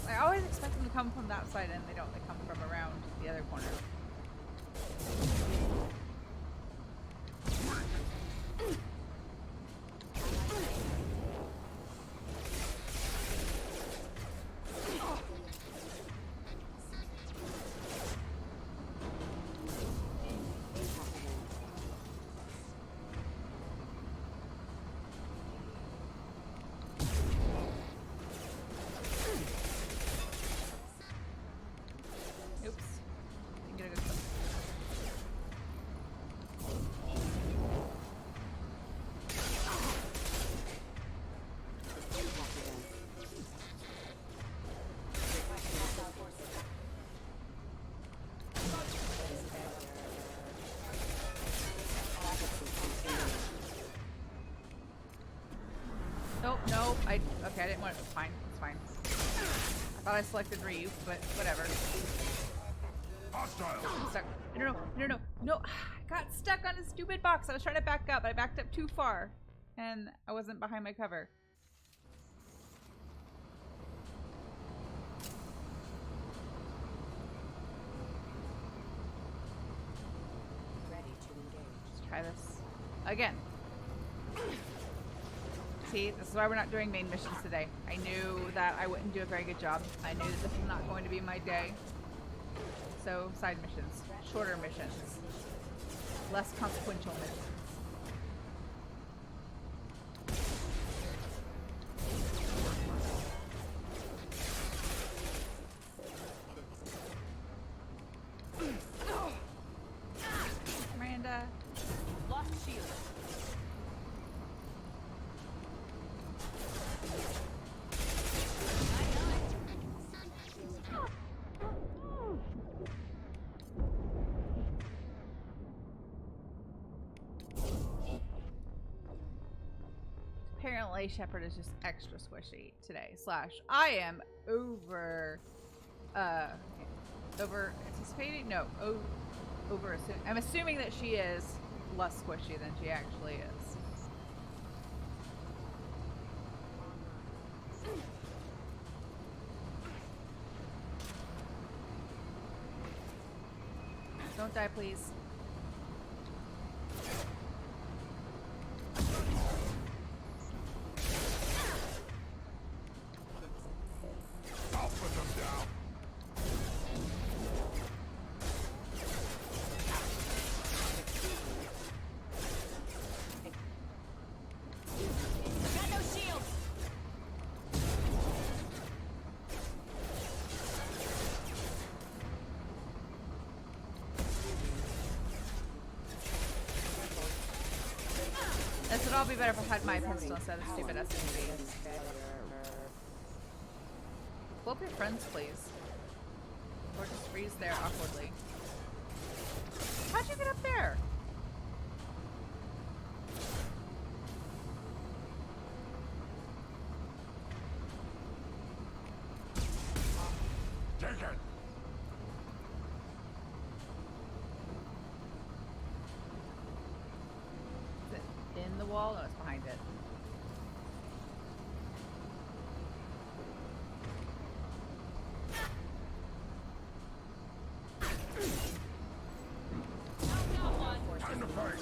I always expect them to come from that side and they don't. They come from around the other corner. Nope. Okay, I didn't want it. It's fine. It's fine. I thought I selected Ryu, but whatever. I'm stuck. No. I got stuck on a stupid box. I was trying to back up, but I backed up too far. And I wasn't behind my cover. Ready to engage. Let's try this again. Pete. This is why we're not doing main missions today. I knew that I wouldn't do a very good job. I knew that this was not going to be my day. So, side missions. Shorter missions. Less consequential missions. Miranda. Lost shield. Apparently, Shepard is just extra squishy today. / I am over anticipating? No, over assuming. I'm assuming that she is less squishy than she actually is. Don't die, please. I'll put them down. Got no shields. This would all be better if I had my pistol instead of stupid SMG. Pull up your friends, please. Or just freeze there awkwardly. How'd you get up there? Take it. Is it in the wall? No, it's behind it. Got one. Time to fight.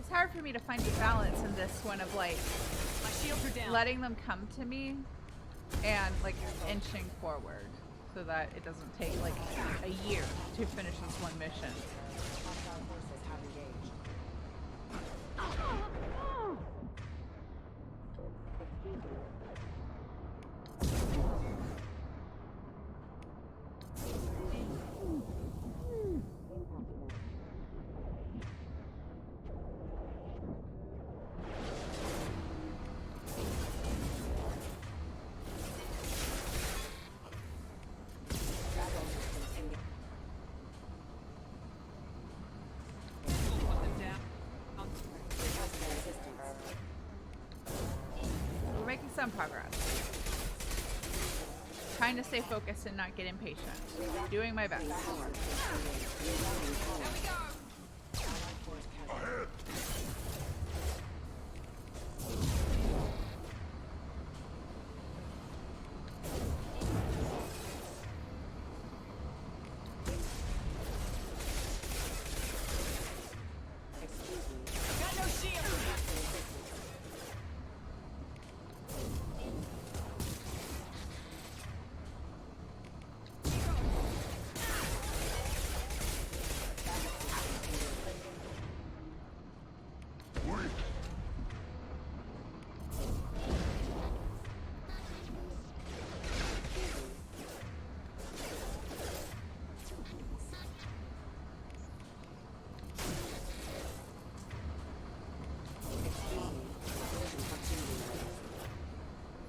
It's hard for me to find the balance in this one of like My shields are down. letting them come to me and like inching forward so that it doesn't take like a year to finish this one mission. Put them down. We're making some progress. Trying to stay focused and not get impatient. Doing my best. There we go. Ahead. Got no shields. Wait.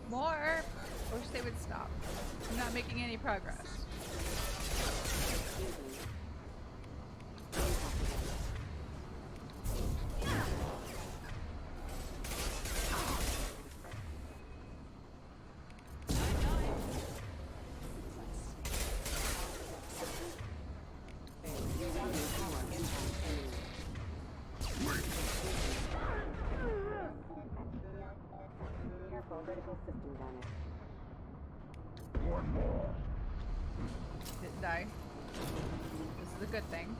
More? I wish they would stop. I'm not making any progress. is a good thing.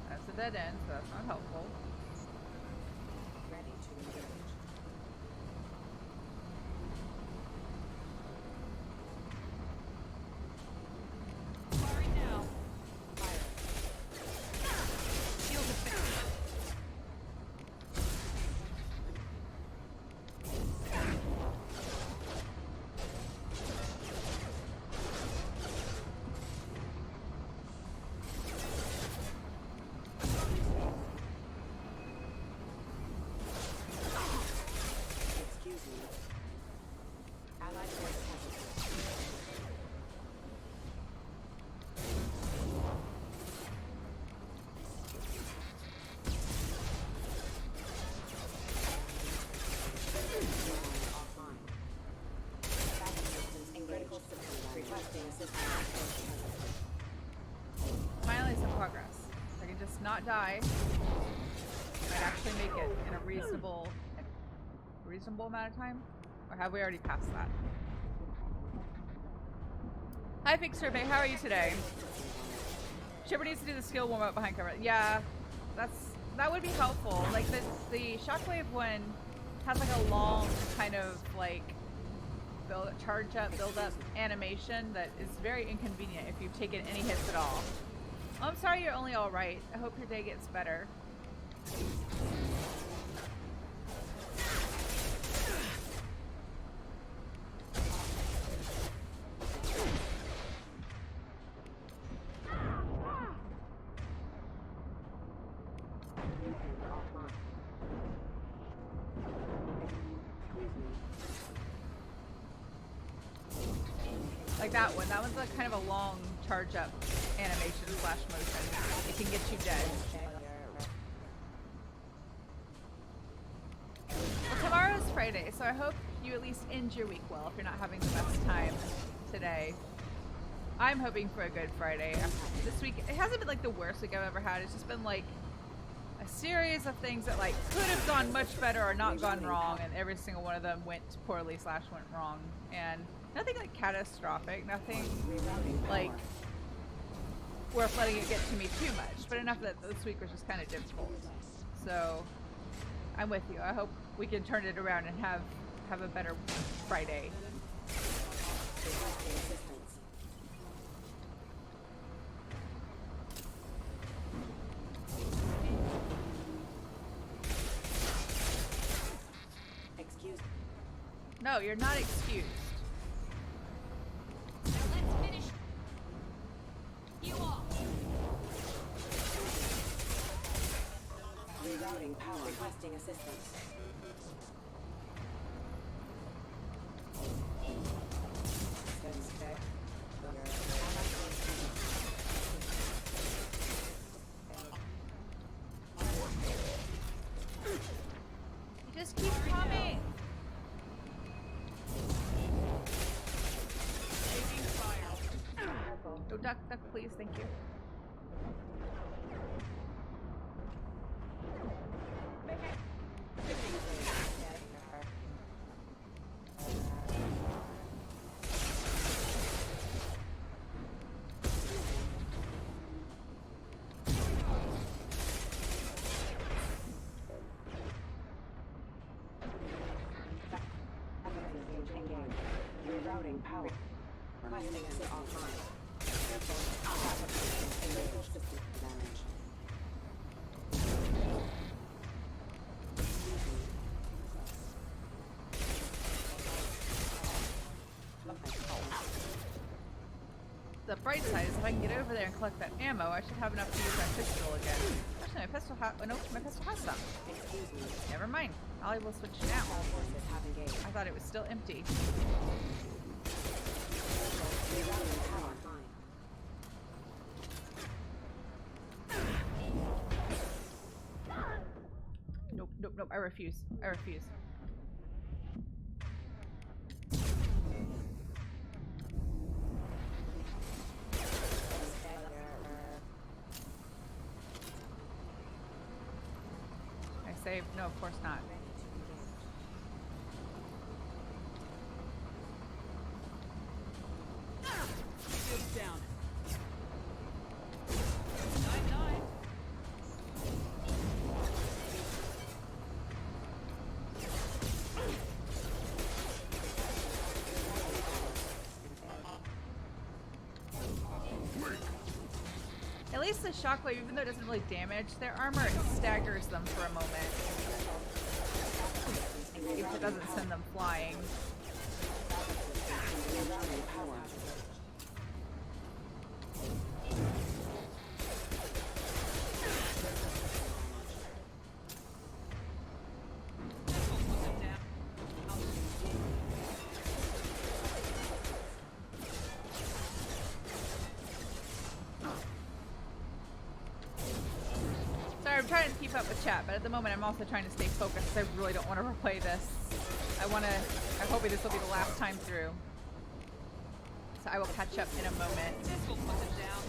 That's a dead end, so that's not helpful. Ready to engage. Firing now. Shield defense. Excuse me. Allied force casualty. Offline. Backup systems engaged. Critical systems requesting assistance. Finally, some progress. If I can just not die, I might actually make it in a reasonable amount of time. Or have we already passed that? Hi, Big Survey. How are you today? Shepard needs to do the skill warm up behind cover. Yeah, that would be helpful. Like the shockwave one has like a long kind of like build up animation that is very inconvenient if you've taken any hits at all. Oh, I'm sorry you're only all right. I hope your day gets better. Like that one. That one's a kind of a long charge up animation / motion. It can get you dead. Well, tomorrow's Friday, so I hope you at least end your week well if you're not having the best time today. I'm hoping for a good Friday. This week, it hasn't been like the worst week I've ever had. It's just been like a series of things that like could have gone much better or not gone wrong, and every single one of them went poorly / went wrong. And nothing like catastrophic, nothing like worth letting it get to me too much, but enough that this week was just kind of difficult. So I'm with you. I hope we can turn it around and have a better Friday. Excuse me. No, you're not excused. Now let's finish you off. Rerouting power. Requesting assistance. You just keep coming. Oh, duck, please, thank you. Rerouting power. Requesting assistance offline. System damage. The bright side is if I can get over there and collect that ammo, I should have enough to use my pistol again. Actually, my pistol my pistol has some. Excuse me. Never mind. I will switch now. All forces have engaged. I thought it was still empty. Rerouting power. Fine. Nope. I refuse. I saved. No, of course not. Shield down. At least the shockwave, even though it doesn't really damage their armor, it staggers them for a moment. If it doesn't send them flying. Sorry, I'm trying to keep up with chat, but at the moment I'm also trying to stay focused. I really don't want to replay this. I'm hoping this will be the last time through. So I will catch up in a moment. This will put them down.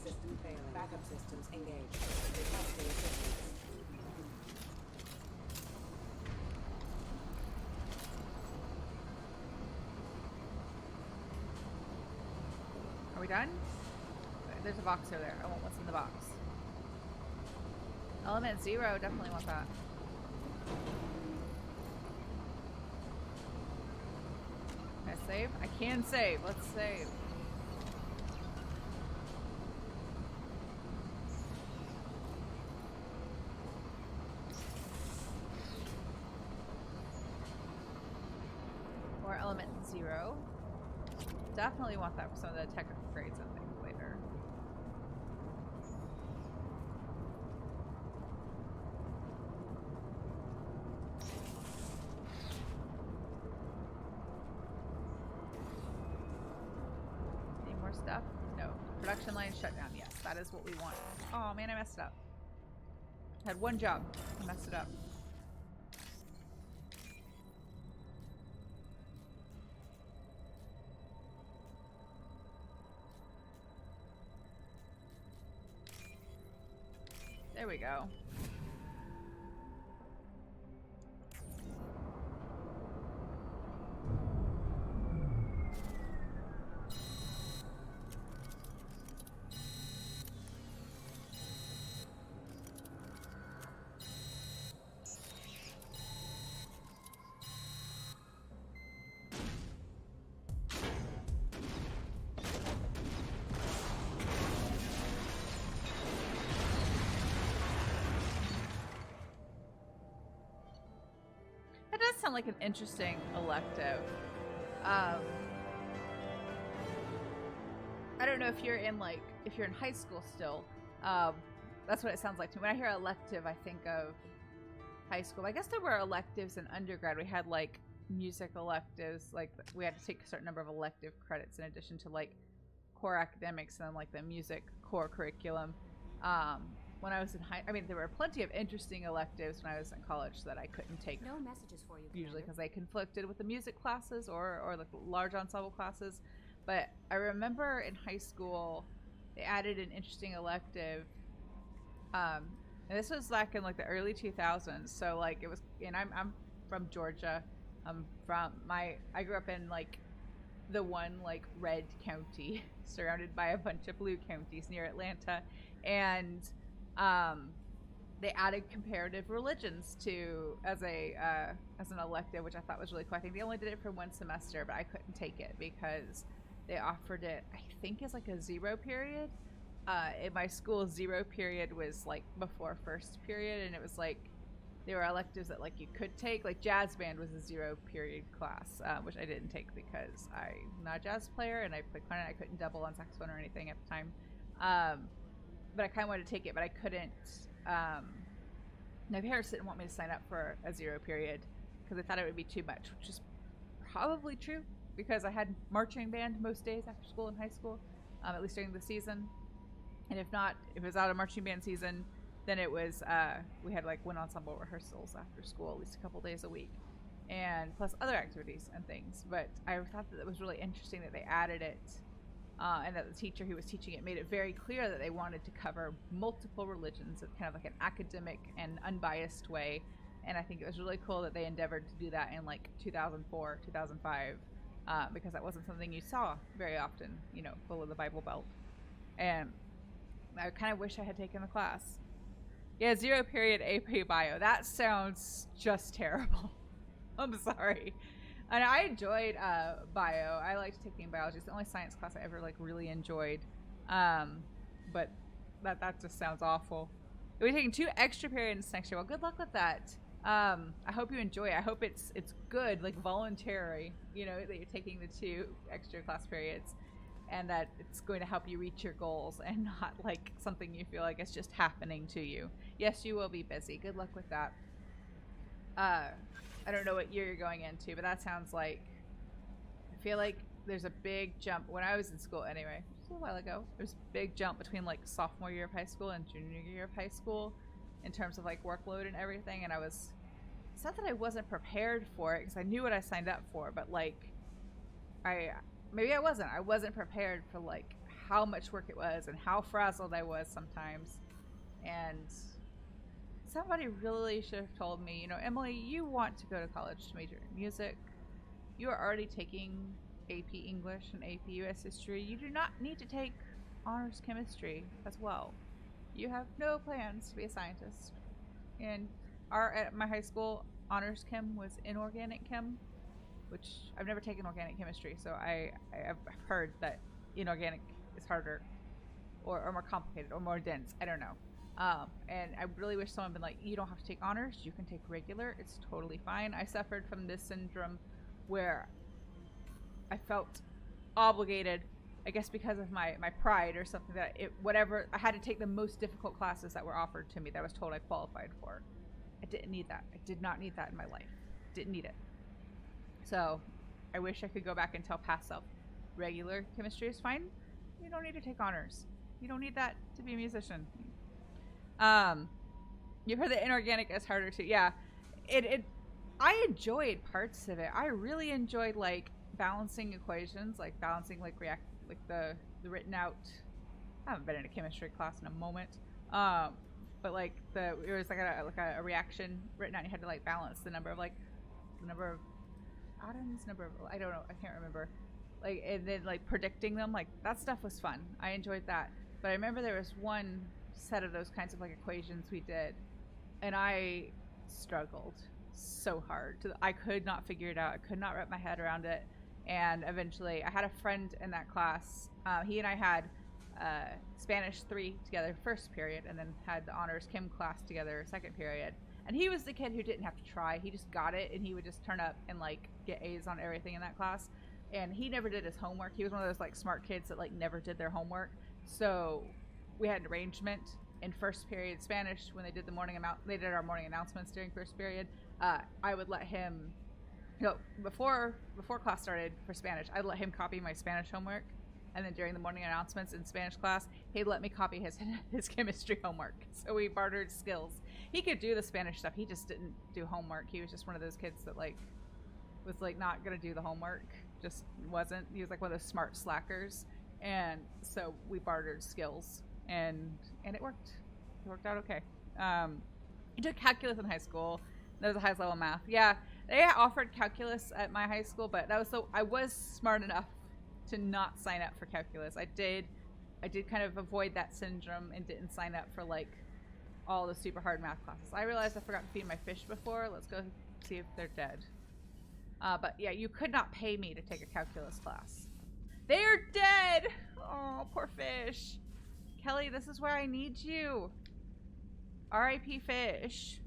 System failing. Backup systems engaged. Requesting assistance. Are we done? There's a box over there. I want what's in the box. Element 0, definitely want that. Can I save? I can save. Let's save. Or element 0. Definitely want that for some of the tech upgrades and things later. Any more stuff? No. Production line shut down. Yes, that is what we want. Oh man, I messed it up. Had one job. I messed it up. There we go. That does sound like an interesting elective. I don't know if you're in high school still. That's what it sounds like to me. When I hear elective, I think of high school. I guess there were electives in undergrad. We had like music electives, like we had to take a certain number of elective credits in addition to like core academics and then like the music core curriculum. When I was in there were plenty of interesting electives when I was in college that I couldn't take. No messages for you, usually because they conflicted with the music classes or the large ensemble classes. But I remember in high school they added an interesting elective. And this was back in like the early 2000s. So like it was, and I'm from Georgia. I grew up in like the one like red county surrounded by a bunch of blue counties near Atlanta, and they added comparative religions as an elective, which I thought was really cool. I think they only did it for one semester, but I couldn't take it because they offered it, I think, as like a 0 period. In my school, 0 period was like before first period, and it was like there were electives that like you could take. Like jazz band was a 0 period class, which I didn't take because I'm not a jazz player and I play clarinet. I couldn't double on saxophone or anything at the time. But I kind of wanted to take it, but I couldn't. My parents didn't want me to sign up for a 0 period because they thought it would be too much, which is probably true because I had marching band most days after school in high school, at least during the season. And if it was out of marching band season, then it was, we had like wind ensemble rehearsals after school, at least a couple days a week, and plus other activities and things. But I thought that it was really interesting that they added it. And that the teacher who was teaching it made it very clear that they wanted to cover multiple religions in kind of like an academic and unbiased way. And I think it was really cool that they endeavored to do that in like 2004, 2005, because that wasn't something you saw very often, below the Bible Belt. And I kind of wish I had taken the class. Yeah, 0 period AP Bio. That sounds just terrible. I'm sorry. And I enjoyed bio. I liked taking biology. It's the only science class I ever like really enjoyed. But that just sounds awful. We're taking 2 extra periods next year. Well, good luck with that. I hope you enjoy it. I hope it's good, like voluntary, you know, that you're taking the 2 extra class periods and that it's going to help you reach your goals and not like something you feel like it's just happening to you. Yes, you will be busy. Good luck with that. I don't know what year you're going into, but that sounds like, I feel like there's a big jump. When I was in school anyway, just a while ago, there's a big jump between like sophomore year of high school and junior year of high school in terms of like workload and everything. And it's not that I wasn't prepared for it because I knew what I signed up for, but like maybe I wasn't prepared for like how much work it was and how frazzled I was sometimes. And somebody really should have told me, you know, Emily, you want to go to college to major in music. You are already taking AP English and AP US History. You do not need to take honors chemistry as well. You have no plans to be a scientist. And at my high school, honors chem was inorganic chem, which I've never taken organic chemistry, so I've heard that inorganic is harder or more complicated or more dense. I don't know. And I really wish someone had been like, you don't have to take honors, you can take regular, it's totally fine. I suffered from this syndrome where I felt obligated, I guess because of my pride or something, that I had to take the most difficult classes that were offered to me that I was told I qualified for. I didn't need that. I did not need that in my life. Didn't need it. So I wish I could go back and tell past self, regular chemistry is fine. You don't need to take honors. You don't need that to be a musician. You've heard that inorganic is harder to, yeah. I enjoyed parts of it. I really enjoyed like balancing equations, like balancing like the written out. I haven't been in a chemistry class in a moment. But like it was like a reaction written out. You had to like balance the number of atoms, I don't know, I can't remember. Like, and then like predicting them, like that stuff was fun. I enjoyed that. But I remember there was one set of those kinds of like equations we did, and I struggled so hard. I could not figure it out. I could not wrap my head around it. And eventually, I had a friend in that class. He and I had Spanish 3 together first period, and then had the honors chem class together second period. And he was the kid who didn't have to try. He just got it, and he would just turn up and like get A's on everything in that class. And he never did his homework. He was one of those like smart kids that like never did their homework. So we had an arrangement in first period Spanish when they did they did our morning announcements during first period. I would let him, before class started for Spanish, I'd let him copy my Spanish homework, and then during the morning announcements in Spanish class, he'd let me copy his chemistry homework. So we bartered skills. He could do the Spanish stuff. He just didn't do homework. He was just one of those kids that like was like not gonna do the homework. Just wasn't. He was like one of those smart slackers. And so we bartered skills, and it worked. It worked out okay. He took calculus in high school. That was the highest level of math. Yeah, they offered calculus at my high school, but I was smart enough to not sign up for calculus. I did kind of avoid that syndrome and didn't sign up for like all the super hard math classes. I realized I forgot to feed my fish before. Let's go see if they're dead. But yeah, you could not pay me to take a calculus class. They are dead! Oh, poor fish. Kelly, this is where I need you. R.I.P. fish.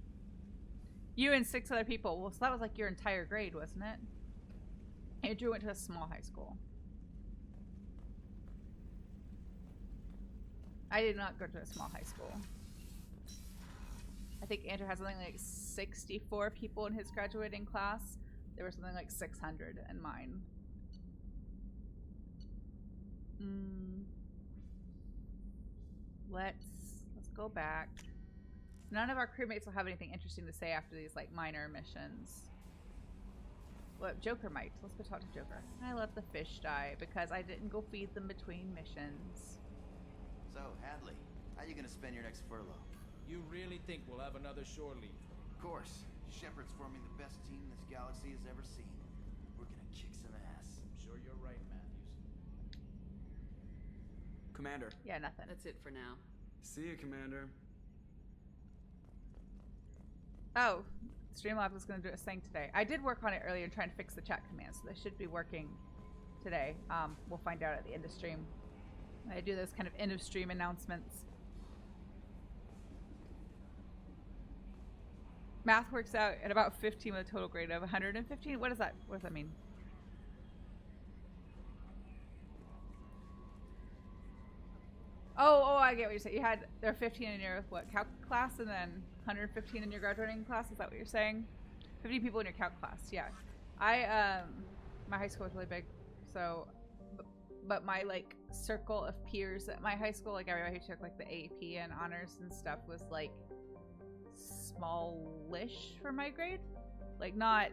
You and 6 other people. Well, so that was like your entire grade, wasn't it? Andrew went to a small high school. I did not go to a small high school. I think Andrew has something like 64 people in his graduating class. There was something like 600 in mine. Let's go back. None of our crewmates will have anything interesting to say after these like minor missions. Well, Joker might. Let's go talk to Joker. I let the fish die because I didn't go feed them between missions. So, Hadley, how you gonna spend your next furlough? You really think we'll have another shore leave? Of course. Shepard's forming the best team this galaxy has ever seen. We're gonna kick some ass. I'm sure you're right, Matthews. Commander. Yeah, nothing. That's it for now. See you, Commander. Oh, Streamlabs was going to do a thing today. I did work on it earlier and trying to fix the chat commands, so they should be working today. We'll find out at the end of stream. I do those kind of end of stream announcements. Math works out at about 15 with a total grade of 115. What is that? What does that mean? Oh, I get what you're saying. There are 15 in your calc class and then 115 in your graduating class. Is that what you're saying? 50 people in your calc class. Yeah. My high school was really big, so, but my like circle of peers at my high school, like everybody who took like the AP and honors and stuff, was like smallish for my grade. Like not.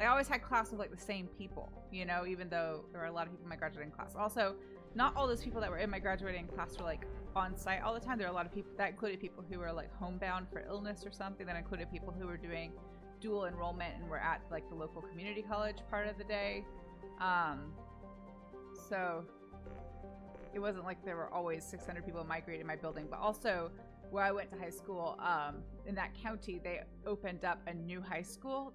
I always had class with like the same people, you know, even though there were a lot of people in my graduating class. Also, not all those people that were in my graduating class were like on site all the time. There were a lot of people that included people who were like homebound for illness or something. That included people who were doing dual enrollment and were at like the local community college part of the day. So it wasn't like there were always 600 people migrating in my building, but also where I went to high school, in that county, they opened up a new high school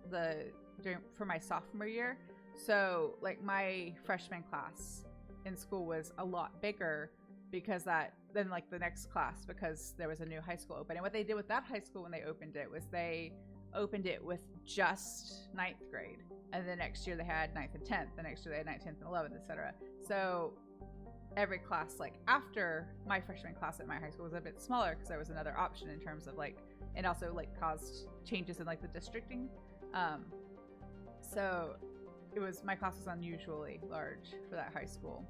for my sophomore year. So like my freshman class in school was a lot bigger than like the next class, because there was a new high school open. And what they did with that high school when they opened it was they opened it with just 9th grade, and the next year they had 9th and 10th, the next year they had 9th, 10th, and 11th, etc. So every class like after my freshman class at my high school was a bit smaller because there was another option in terms of like, and also like caused changes in like the districting. So my class was unusually large for that high school.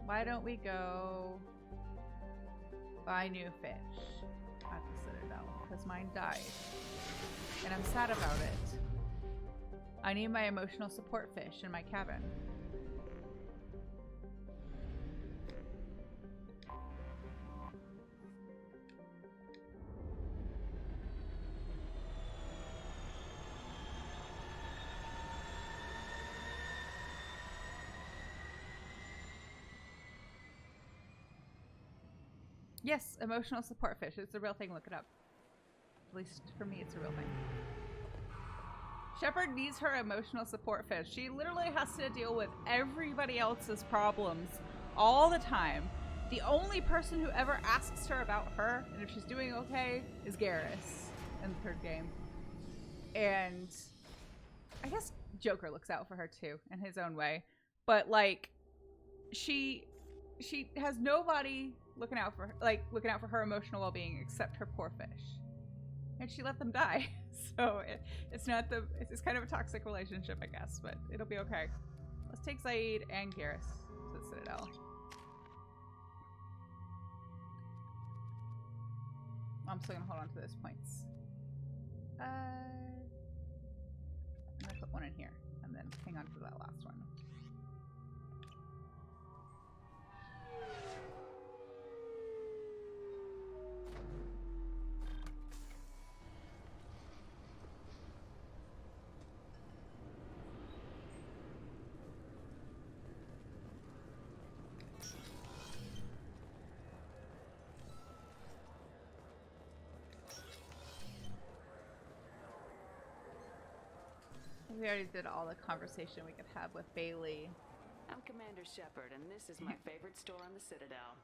Why don't we go buy new fish at the Citadel? Because mine died. And I'm sad about it. I need my emotional support fish in my cabin. Yes, emotional support fish. It's a real thing. Look it up. At least for me, it's a real thing. Shepard needs her emotional support fish. She literally has to deal with everybody else's problems all the time. The only person who ever asks her about her and if she's doing okay is Garrus in the 3rd game. And I guess Joker looks out for her too in his own way. But like, she has nobody looking out for her emotional well-being except her poor fish, and she let them die. So it's kind of a toxic relationship, I guess, but it'll be okay. Let's take Zaid and Garrus to the Citadel. I'm still gonna hold on to those points. I'm gonna put one in here and then hang on to that last one. We already did all the conversation we could have with Bailey. I'm Commander Shepard, and this is my favorite store on the Citadel.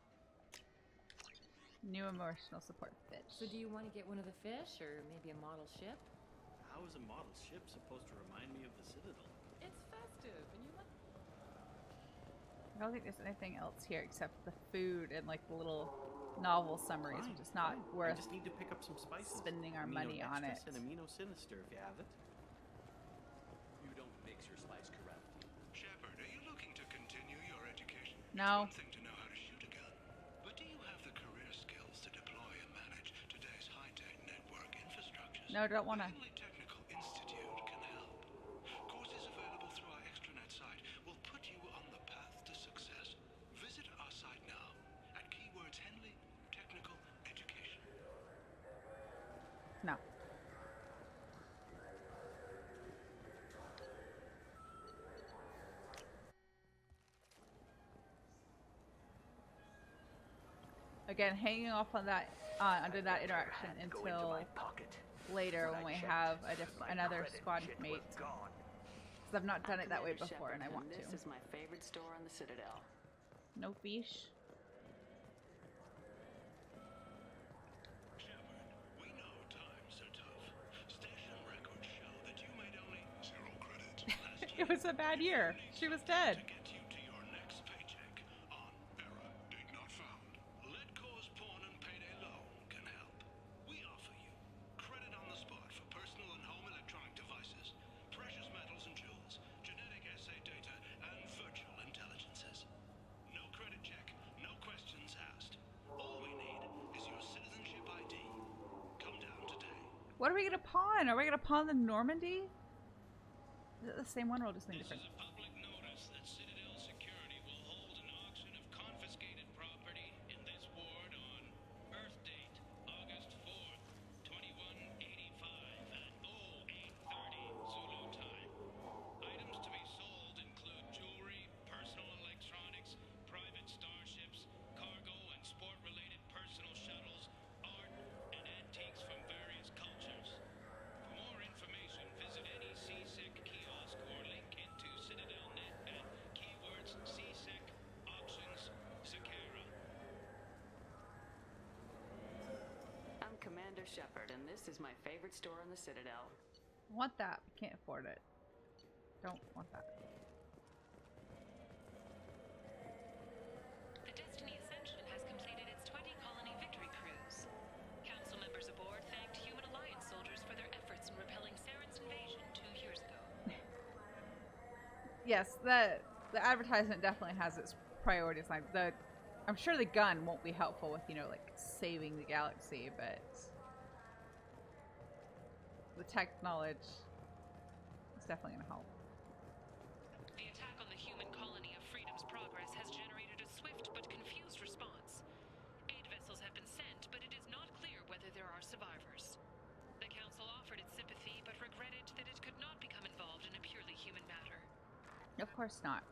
New emotional support fish. So do you want to get one of the fish, or maybe a model ship? How is a model ship supposed to remind me of the Citadel? It's festive, and you like... I don't think there's anything else here except the food and like the little novel summaries, which is not worth I just need to pick up some spices. Spending our money on it. And amino sinister if you have it. You don't mix your spice correct. Shepard, are you looking to continue your education? No. It's one thing to know how to shoot a gun, but do you have the career skills to deploy and manage today's high-tech network infrastructures? No, don't wanna. The Technical Institute can help. Courses available through our extranet site will put you on the path to success. Visit our site now at keywords Henley Technical Education. No. again, hanging off on that under that interaction until later when we have another squad mate. Because I've not done it that way before, and I want to. This is my favorite store on the Citadel. No fish. Shepard, we know times are tough. Station records show that you made only 0 credit last year. It was a bad year. She was dead. To get you to your next paycheck on error date not found. Let cause pawn and payday loan can help. We offer you credit on the spot for personal and home electronic devices, precious metals and jewels, genetic assay data, and virtual intelligences. No credit check, no questions asked. All we need is your citizenship ID. Come down today. What are we gonna pawn? Are we gonna pawn the Normandy? Is it the same one or just something different? This is a public notice that Citadel Security will hold an auction of confiscated property in this ward on Earth date, August 4th, 2185 at 0830 Zulu time. Items to be sold include jewelry, personal electronics, private starships, cargo and sport-related personal shuttles, art, and antiques from various cultures. For more information, visit any CSEC kiosk or link into CitadelNet at keywords CSEC Auctions Sakara. I'm Commander Shepard, and this is my favorite store on the Citadel. Want that? Can't afford it. Don't want that. The Destiny Ascension has completed its 20-colony victory cruise. Council members aboard thanked Human Alliance soldiers for their efforts in repelling Saren's invasion 2 years ago. Yes, the advertisement definitely has its priorities. Like I'm sure the gun won't be helpful with, you know, like saving the galaxy, but the tech knowledge is definitely gonna help. The attack on the human colony of Freedom's Progress has generated a swift but confused response. Aid vessels have been sent, but it is not clear whether there are survivors. The Council offered its sympathy, but regretted that it could not become involved in a purely human matter. Of course not.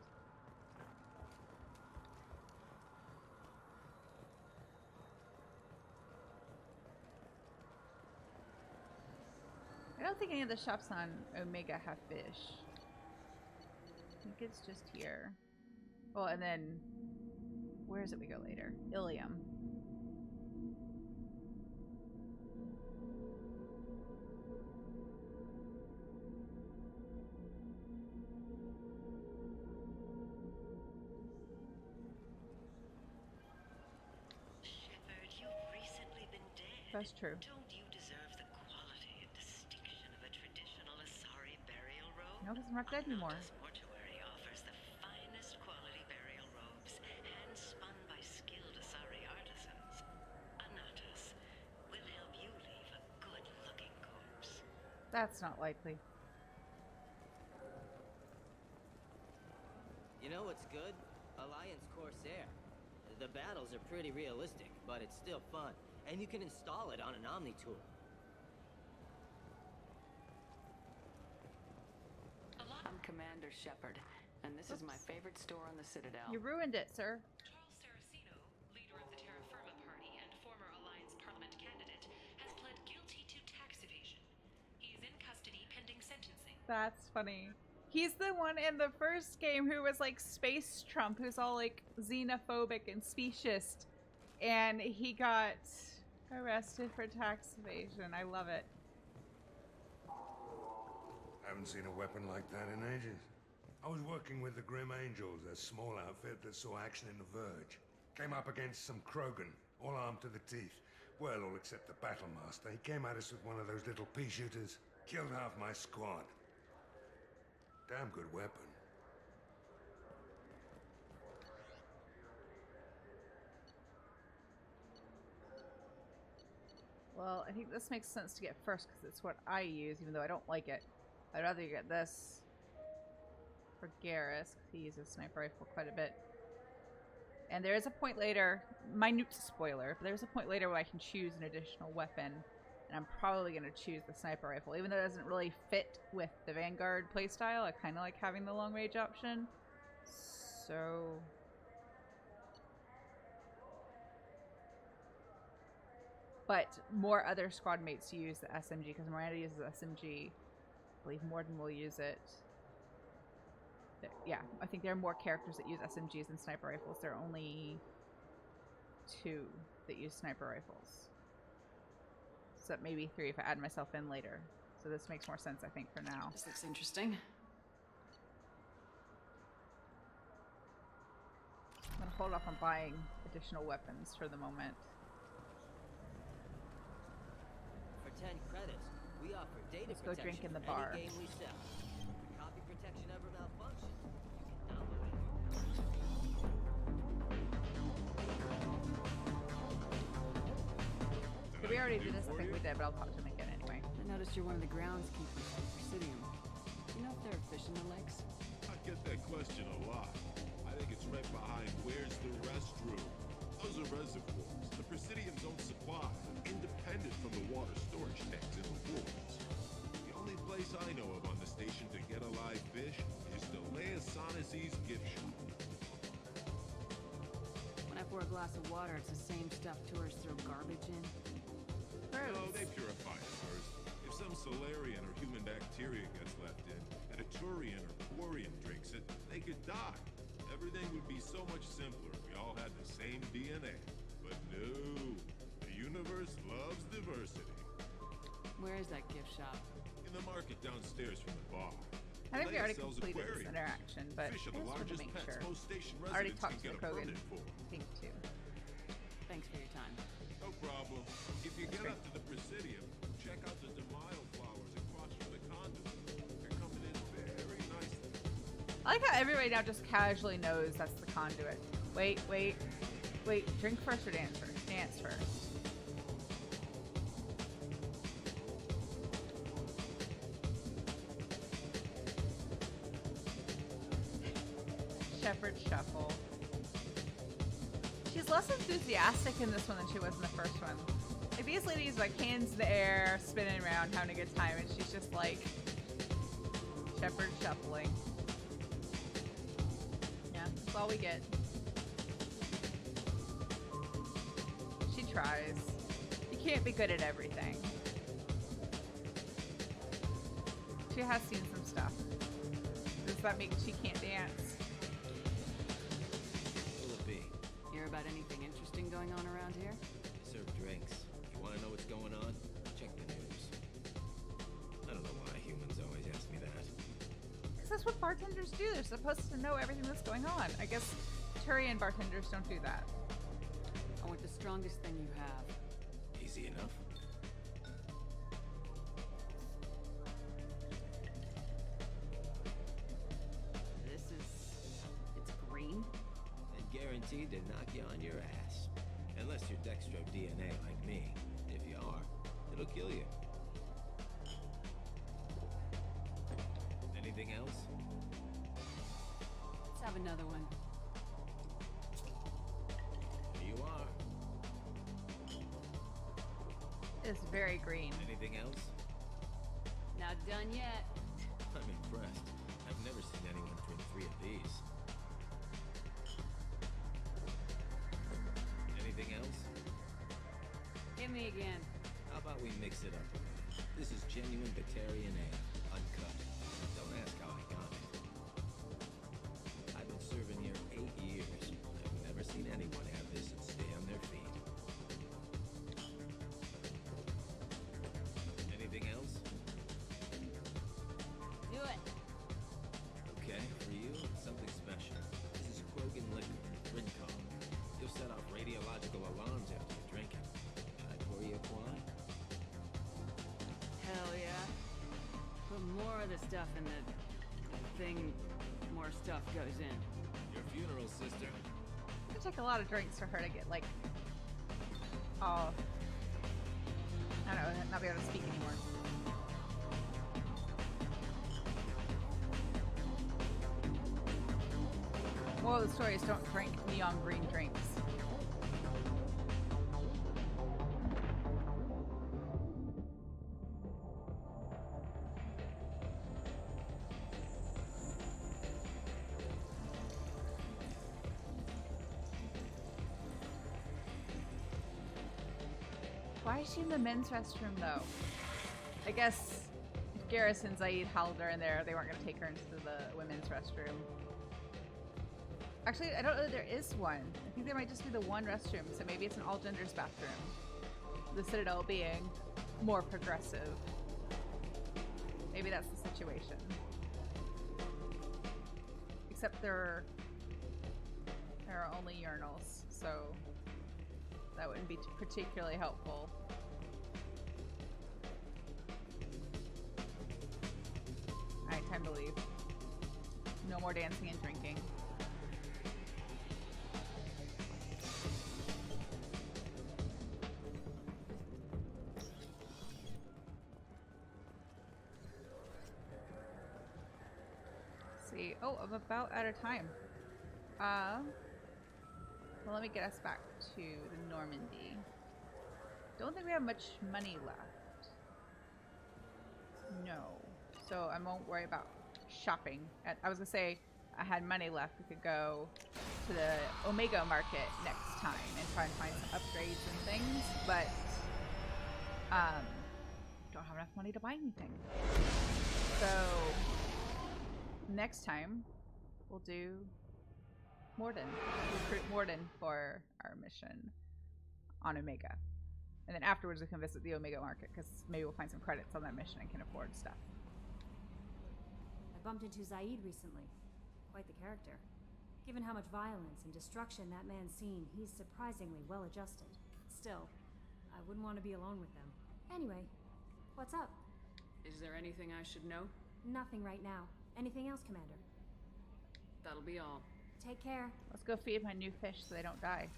I don't think any of the shops on Omega have fish. I think it's just here. Well, and then where is it we go later? Ilium. Shepard, you've recently been dead. That's true. Don't you deserve the quality and distinction of a traditional Asari burial robe? No, doesn't rock dead anymore. This mortuary offers the finest quality burial robes, hand-spun by skilled Asari artisans. Anatas will help you leave a good-looking corpse. That's not likely. You know what's good? Alliance Corsair. The battles are pretty realistic, but it's still fun. And you can install it on an Omni tool. I'm Commander Shepard, and this is my favorite store on the Citadel. You ruined it, sir. Charles Saraceno, leader of the Terra Firma Party and former Alliance Parliament candidate, has pled guilty to tax evasion. He is in custody pending sentencing. That's funny. He's the one in the first game who was like Space Trump, who's all like xenophobic and speciest. And he got arrested for tax evasion. I love it. Haven't seen a weapon like that in ages. I was working with the Grim Angels, a small outfit that saw action in the Verge. Came up against some Krogan, all armed to the teeth. Well, all except the Battlemaster. He came at us with one of those little pea shooters. Killed half my squad. Damn good weapon. Well, I think this makes sense to get first because it's what I use, even though I don't like it. I'd rather get this for Garrus, because he uses sniper rifle quite a bit. And there is a point later, minute spoiler, but there's a point later where I can choose an additional weapon. And I'm probably going to choose the sniper rifle. Even though it doesn't really fit with the Vanguard playstyle, I kind of like having the long range option. So... but more other squad mates use the SMG because Miranda uses SMG. I believe Morden will use it. Yeah, I think there are more characters that use SMGs than sniper rifles. There are only 2 that use sniper rifles. So maybe 3 if I add myself in later. So this makes more sense, I think, for now. This looks interesting. I'm gonna hold off on buying additional weapons for the moment. For 10 credits, we offer data Let's go drink in the bar. Any game we sell. If copy protection ever malfunctions, you can download Did we already do this? I think we did, but I'll talk to him again anyway. I noticed you're one of the groundskeepers for Presidium. Do you know if there are fish in the lakes? I get that question a lot. I think it's right behind where's the restroom. Those are reservoirs. The Presidium's own supply, independent from the water storage tanks in the pools. The only place I know of on the station to get a live fish is the Leosanesi's gift shop. When I pour a glass of water, it's the same stuff tourists throw garbage in. No, they purify it first. If some Solarian or human bacteria gets left in, and a Turian or Quarian drinks it, they could die. Everything would be so much simpler if we all had the same DNA. But no, the universe loves diversity. Where is that gift shop? In the market downstairs from the bar. I think we already Sells completed this aquariums. interaction, but Fish I are the just wanted to largest make pets sure. most station I already residents talked can to get the a Kogan, permit for. I think, too. Thanks for your time. No problem. If you get up to the Presidium, check out the DeMille flowers across from the conduit. They're coming in very nicely. I like how everybody now just casually knows that's the conduit. Wait. Drink first or dance first? Dance first. Shepard shuffle. She's less enthusiastic in this one than she was in the first one. Like, these ladies, like, hands in the air, spinning around, having a good time, and she's just like Shepard shuffling. Yeah, that's all we get. She tries. You can't be good at everything. She has seen some stuff. Does that mean she can't dance? Will it be? Hear about anything interesting going on around here? They serve drinks. If you want to know what's going on, check the news. I don't know why humans always ask me that. Because that's what bartenders do. They're supposed to know everything that's going on. I guess Turian bartenders don't do that. I want the strongest thing you have. Easy enough. It's green? And guaranteed to knock you on your ass. Unless you're Dextro DNA like me. If you are, it'll kill you. Anything else? Let's have another one. Here you are. It's very green. Anything else? Not done yet. I'm impressed. I've never seen anyone drink 3 of these. Anything else? Hit me again. How about we mix it up a bit? This is genuine Batarian ale, uncut. Don't ask how I got it. I've been serving here 8 years. I've never seen anyone have this and stay on their feet. Anything else? Do it. Okay, for you, something special. This is Krogan liquor, Rincon. You'll set off radiological alarms after you drink it. Should I pour you a wine? Hell yeah. Put more of the stuff in the thing, more stuff goes in. Your funeral, sister. It's gonna take a lot of drinks for her to get, like, all, I don't know, not be able to speak anymore. Moral of the story is don't drink neon green drinks. Why is she in the men's restroom though? I guess if Garrus and Zaid held her in there, they weren't gonna take her into the women's restroom. Actually, I don't know that there is one. I think there might just be the one restroom, so maybe it's an all genders bathroom. The Citadel being more progressive. Maybe that's the situation. Except there are only urinals, so that wouldn't be particularly helpful. Alright, time to leave. No more dancing and drinking. See, oh, I'm about out of time. Well, let me get us back to the Normandy. Don't think we have much money left. No. So I won't worry about shopping. I was gonna say I had money left. We could go to the Omega market next time and try and find some upgrades and things, but don't have enough money to buy anything. So next time we'll do Morden. Recruit Morden for our mission on Omega. And then afterwards we can visit the Omega market because maybe we'll find some credits on that mission and can afford stuff. I bumped into Zaid recently. Quite the character. Given how much violence and destruction that man's seen, he's surprisingly well adjusted. Still, I wouldn't want to be alone with them. Anyway, what's up? Is there anything I should know? Nothing right now. Anything else, Commander? That'll be all. Take care. Let's go feed my new fish so they don't die.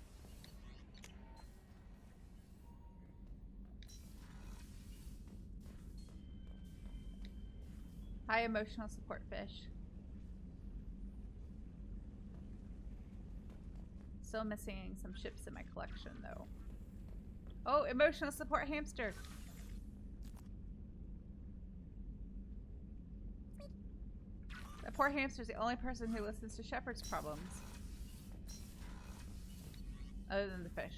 Hi, emotional support fish. Still missing some ships in my collection, though. Oh, emotional support hamster. That poor hamster's the only person who listens to Shepard's problems. Other than the fish.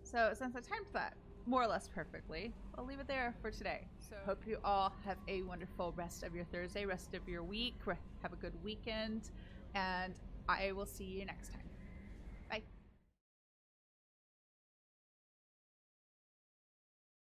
So, since I timed that more or less perfectly, I'll leave it there for today. So, hope you all have a wonderful rest of your Thursday, rest of your week, have a good weekend, and I will see you next time.